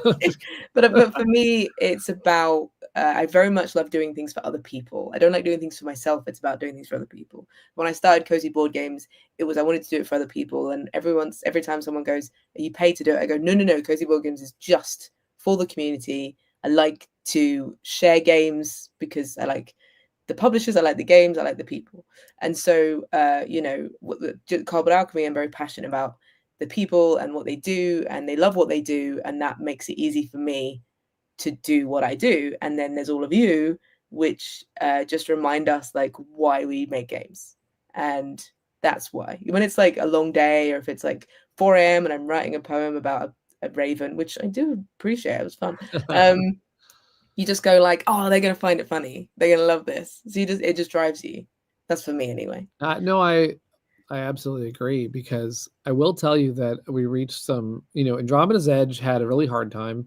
Speaker 2: But for me, it's about I very much love doing things for other people. I don't like doing things for myself. It's about doing things for other people. When I started Cozy Board Games, it was I wanted to do it for other people. And every time someone goes, "Are you paid to do it?" I go, "No, no, no. Cozy Board Games is just for the community. I like to share games because I like the publishers, I like the games, I like the people." And so, Cardboard Alchemy, I'm very passionate about the people and what they do, and they love what they do, and that makes it easy for me to do what I do. And then there's all of you, which just remind us like why we make games, and that's why. When it's like a long day, or if it's like 4 a.m. and I'm writing a poem about a raven, which I do appreciate, it was fun. You just go like, oh, they're gonna find it funny. They're gonna love this. So it just drives you. That's for me anyway.
Speaker 1: No, I absolutely agree, because I will tell you that we reached some, Andromeda's Edge had a really hard time.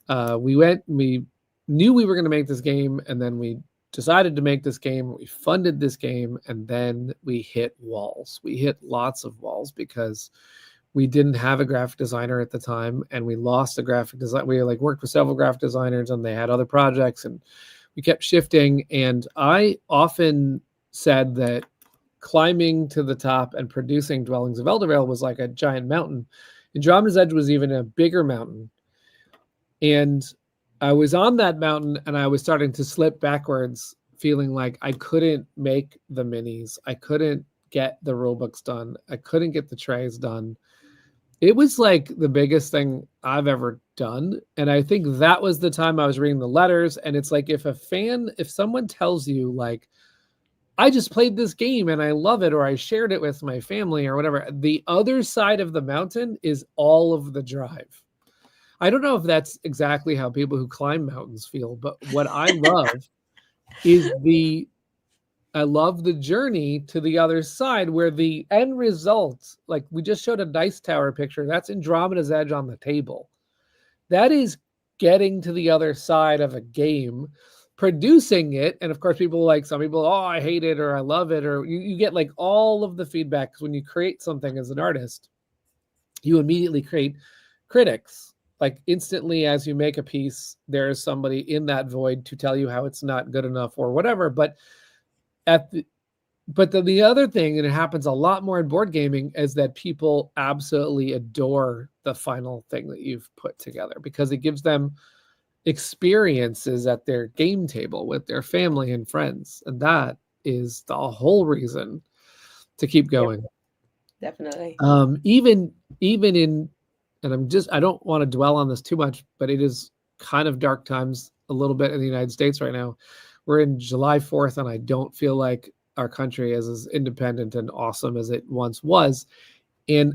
Speaker 1: We knew we were going to make this game, and then we decided to make this game. We funded this game, and then we hit walls. We hit lots of walls because we didn't have a graphic designer at the time, and we lost a graphic design. We worked with several graphic designers, and they had other projects, and we kept shifting. And I often said that climbing to the top and producing Dwellings of Eldervale was like a giant mountain. Andromeda's Edge was even a bigger mountain. And I was on that mountain, and I was starting to slip backwards, feeling like I couldn't make the minis. I couldn't get the rulebooks done. I couldn't get the trays done. It was like the biggest thing I've ever done. And I think that was the time I was reading the letters. And it's like, if someone tells you like, I just played this game and I love it, or I shared it with my family or whatever, the other side of the mountain is all of the drive. I don't know if that's exactly how people who climb mountains feel, but what I love is I love the journey to the other side, where the end result, like we just showed a dice tower picture, that's Andromeda's Edge on the table. That is getting to the other side of a game, producing it. And of course, some people, oh, I hate it, or I love it, or you get like all of the feedback. Because when you create something as an artist, you immediately create critics. Like instantly, as you make a piece, there's somebody in that void to tell you how it's not good enough or whatever. But the other thing, and it happens a lot more in board gaming, is that people absolutely adore the final thing that you've put together, because it gives them experiences at their game table with their family and friends. And that is the whole reason to keep going.
Speaker 2: Yep, definitely.
Speaker 1: Even in, and I don't want to dwell on this too much, but it is kind of dark times a little bit in the United States right now. We're in July 4th, and I don't feel like our country is as independent and awesome as it once was. And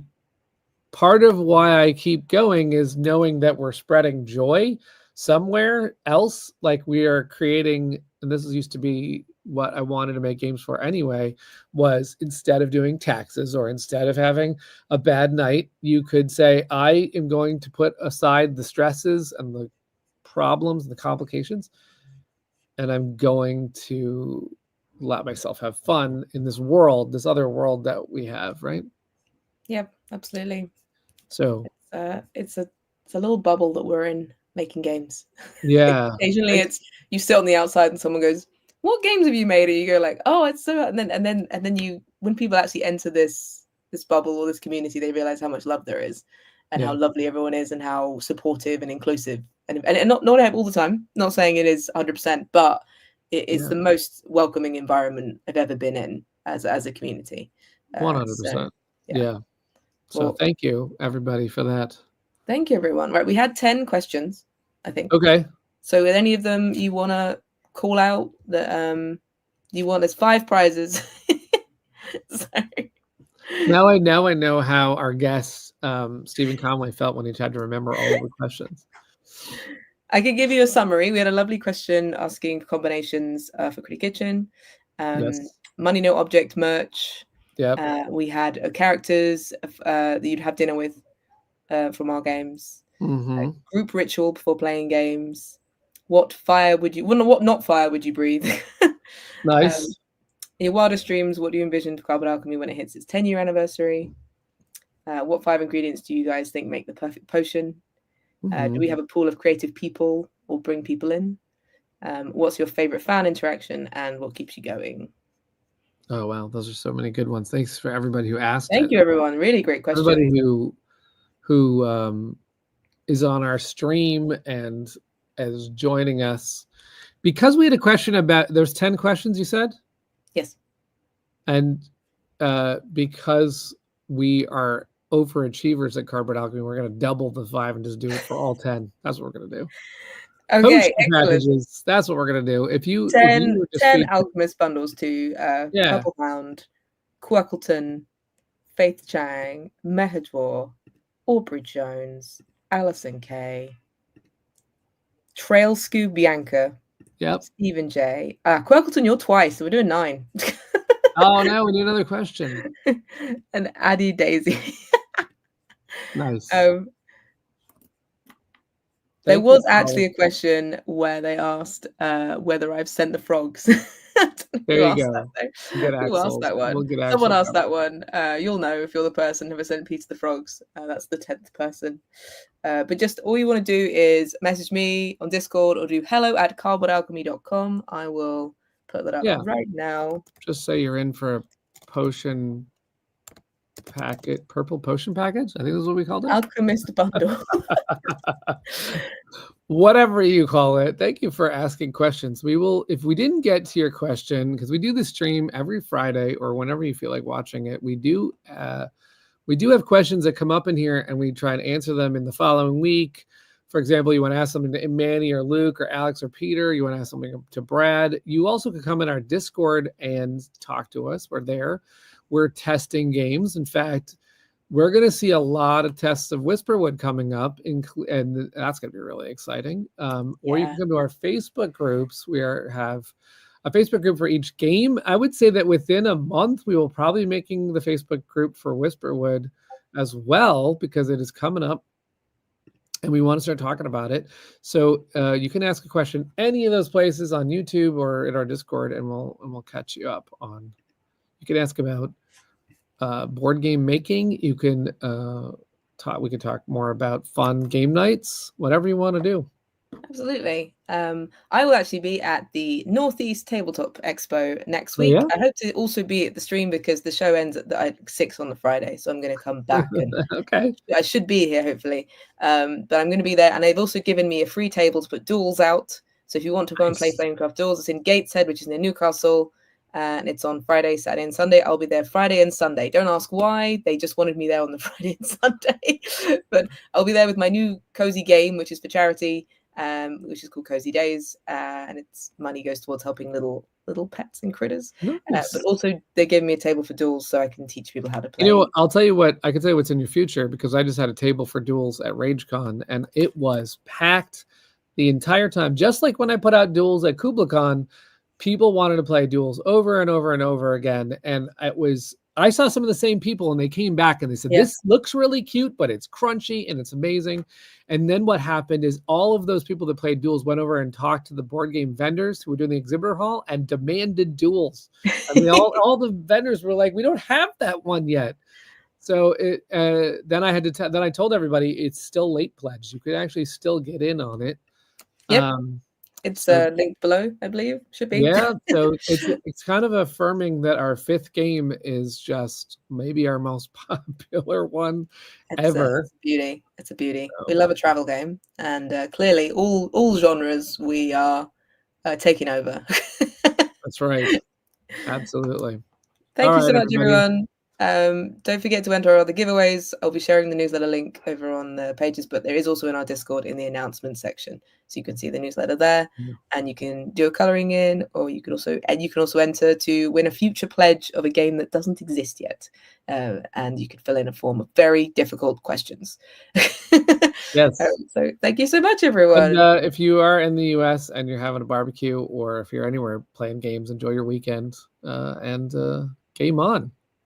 Speaker 1: part of why I keep going is knowing that we're spreading joy somewhere else. Like we are creating, and this used to be what I wanted to make games for anyway, was instead of doing taxes or instead of having a bad night, you could say, I am going to put aside the stresses and the problems and the complications, and I'm going to let myself have fun in this world, this other world that we have, right?
Speaker 2: Yep, absolutely.
Speaker 1: So
Speaker 2: it's a little bubble that we're in making games.
Speaker 1: Yeah.
Speaker 2: Occasionally it's you sit on the outside and someone goes, what games have you made? And you go like, oh, it's so, and then you, when people actually enter this bubble or this community, they realize how much love there is, and how lovely everyone is, and how supportive and inclusive, and not all the time, not saying it is 100%, but it is the most welcoming environment I've ever been in as a community.
Speaker 1: 100%. Yeah. So thank you everybody for that.
Speaker 2: Thank you everyone. Right, we had 10 questions, I think.
Speaker 1: Okay.
Speaker 2: So with any of them you want to call out that you want, there's 5 prizes. Sorry.
Speaker 1: Now I know how our guest Stephen Conway felt when he tried to remember all of the questions.
Speaker 2: I can give you a summary. We had a lovely question asking for combinations for Critic Kitchen,
Speaker 1: Yes.
Speaker 2: money no object merch.
Speaker 1: Yep.
Speaker 2: We had characters that you'd have dinner with from our games.
Speaker 1: Mm-hmm.
Speaker 2: Group ritual before playing games. What fire would you? Well, what not fire would you breathe?
Speaker 1: Nice.
Speaker 2: In your wildest dreams, what do you envision for Cardboard Alchemy when it hits its 10-year anniversary? What 5 ingredients do you guys think make the perfect potion?
Speaker 1: Mm-hmm.
Speaker 2: Do we have a pool of creative people or bring people in? What's your favorite fan interaction and what keeps you going?
Speaker 1: Oh wow, those are so many good ones. Thanks for everybody who asked.
Speaker 2: Thank you, everyone. Really great question.
Speaker 1: Everybody who is on our stream and is joining us, because we had a question about. There's 10 questions you said.
Speaker 2: Yes.
Speaker 1: And because we are overachievers at Cardboard Alchemy, we're going to double the 5 and just do it for all 10. That's what we're going to do.
Speaker 2: Okay,
Speaker 1: Potion
Speaker 2: excellent.
Speaker 1: packages. That's what we're going to do. If you
Speaker 2: 10
Speaker 1: were just featured,
Speaker 2: Alchemist bundles to Purple Hound, Quackleton, Faith Chang, Mehadwar, Aubrey Jones, Alison Kay, Trail Scoob Bianca,
Speaker 1: yep.
Speaker 2: Stephen J. Quackleton, you're twice, so we're doing 9.
Speaker 1: Oh, no, we need another question.
Speaker 2: And Addie Daisy.
Speaker 1: Nice.
Speaker 2: There was actually a question where they asked whether I've sent the frogs.
Speaker 1: There you go.
Speaker 2: Who asked that one?
Speaker 1: We'll
Speaker 2: Someone asked that one. You'll know if you're the person who has sent Peter the frogs. That's the 10th person. But just all you want to do is message me on Discord or do hello@cardboardalchemy.com. I will put that up right now.
Speaker 1: Just say you're in for a potion packet, purple potion package. I think that's what we called it.
Speaker 2: Alchemist bundle.
Speaker 1: Whatever you call it. Thank you for asking questions. We will, if we didn't get to your question, because we do the stream every Friday or whenever you feel like watching it, we do have questions that come up in here and we try and answer them in the following week. For example, you want to ask something to Manny or Luke or Alex or Peter. You want to ask something to Brad. You also can come in our Discord and talk to us. We're there. We're testing games. In fact, we're going to see a lot of tests of Whisperwood coming up, and that's going to be really exciting. Or you can come to our Facebook groups. We have a Facebook group for each game. I would say that within a month, we will probably be making the Facebook group for Whisperwood as well, because it is coming up and we want to start talking about it. So you can ask a question any of those places on YouTube or in our Discord, and we'll catch you up on. You can ask about board game making. You can we can talk more about fun game nights, whatever you want to do.
Speaker 2: Absolutely. I will actually be at the Northeast Tabletop Expo next week. I hope to also be at the stream because the show ends at 6 on the Friday, so I'm going to come back and
Speaker 1: okay.
Speaker 2: I should be here hopefully. But I'm going to be there, and they've also given me a free table to put duels out. So if you want to go and play Flamecraft Duels, it's in Gateshead, which is near Newcastle. And it's on Friday, Saturday, and Sunday. I'll be there Friday and Sunday. Don't ask why. They just wanted me there on the Friday and Sunday. But I'll be there with my new cozy game, which is for charity, which is called Cozy Days. And its money goes towards helping little pets and critters. Nice. But also, they gave me a table for duels so I can teach people how to play.
Speaker 1: You know, I'll tell you what, I can tell you what's in your future, because I just had a table for duels at RageCon, and it was packed the entire time. Just like when I put out duels at KublaCon, people wanted to play duels over and over and over again. And I saw some of the same people and they came back and they said, this looks really cute, but it's crunchy and it's amazing. And then what happened is all of those people that played duels went over and talked to the board game vendors who were doing the exhibitor hall and demanded duels. I mean, all the vendors were like, we don't have that one yet. So then I told everybody it's still late pledge. You could actually still get in on it.
Speaker 2: Yep. It's linked below, I believe. Should be.
Speaker 1: Yeah, so it's kind of affirming that our 5th game is just maybe our most popular one ever.
Speaker 2: It's a beauty. It's a beauty. So, we love a travel game, and clearly all genres we are taking over.
Speaker 1: That's right. Absolutely.
Speaker 2: Thank you so much, everyone. Don't forget to enter our other giveaways. I'll be sharing the newsletter link over on the pages, but there is also in our Discord in the announcement section, so you can see the newsletter there, and you can do a coloring in, or you can also enter to win a future pledge of a game that doesn't exist yet, and you can fill in a form of very difficult questions.
Speaker 1: Yes.
Speaker 2: So thank you so much, everyone.
Speaker 1: And if you are in the US and you're having a barbecue, or if you're anywhere playing games, enjoy your weekend, and game on.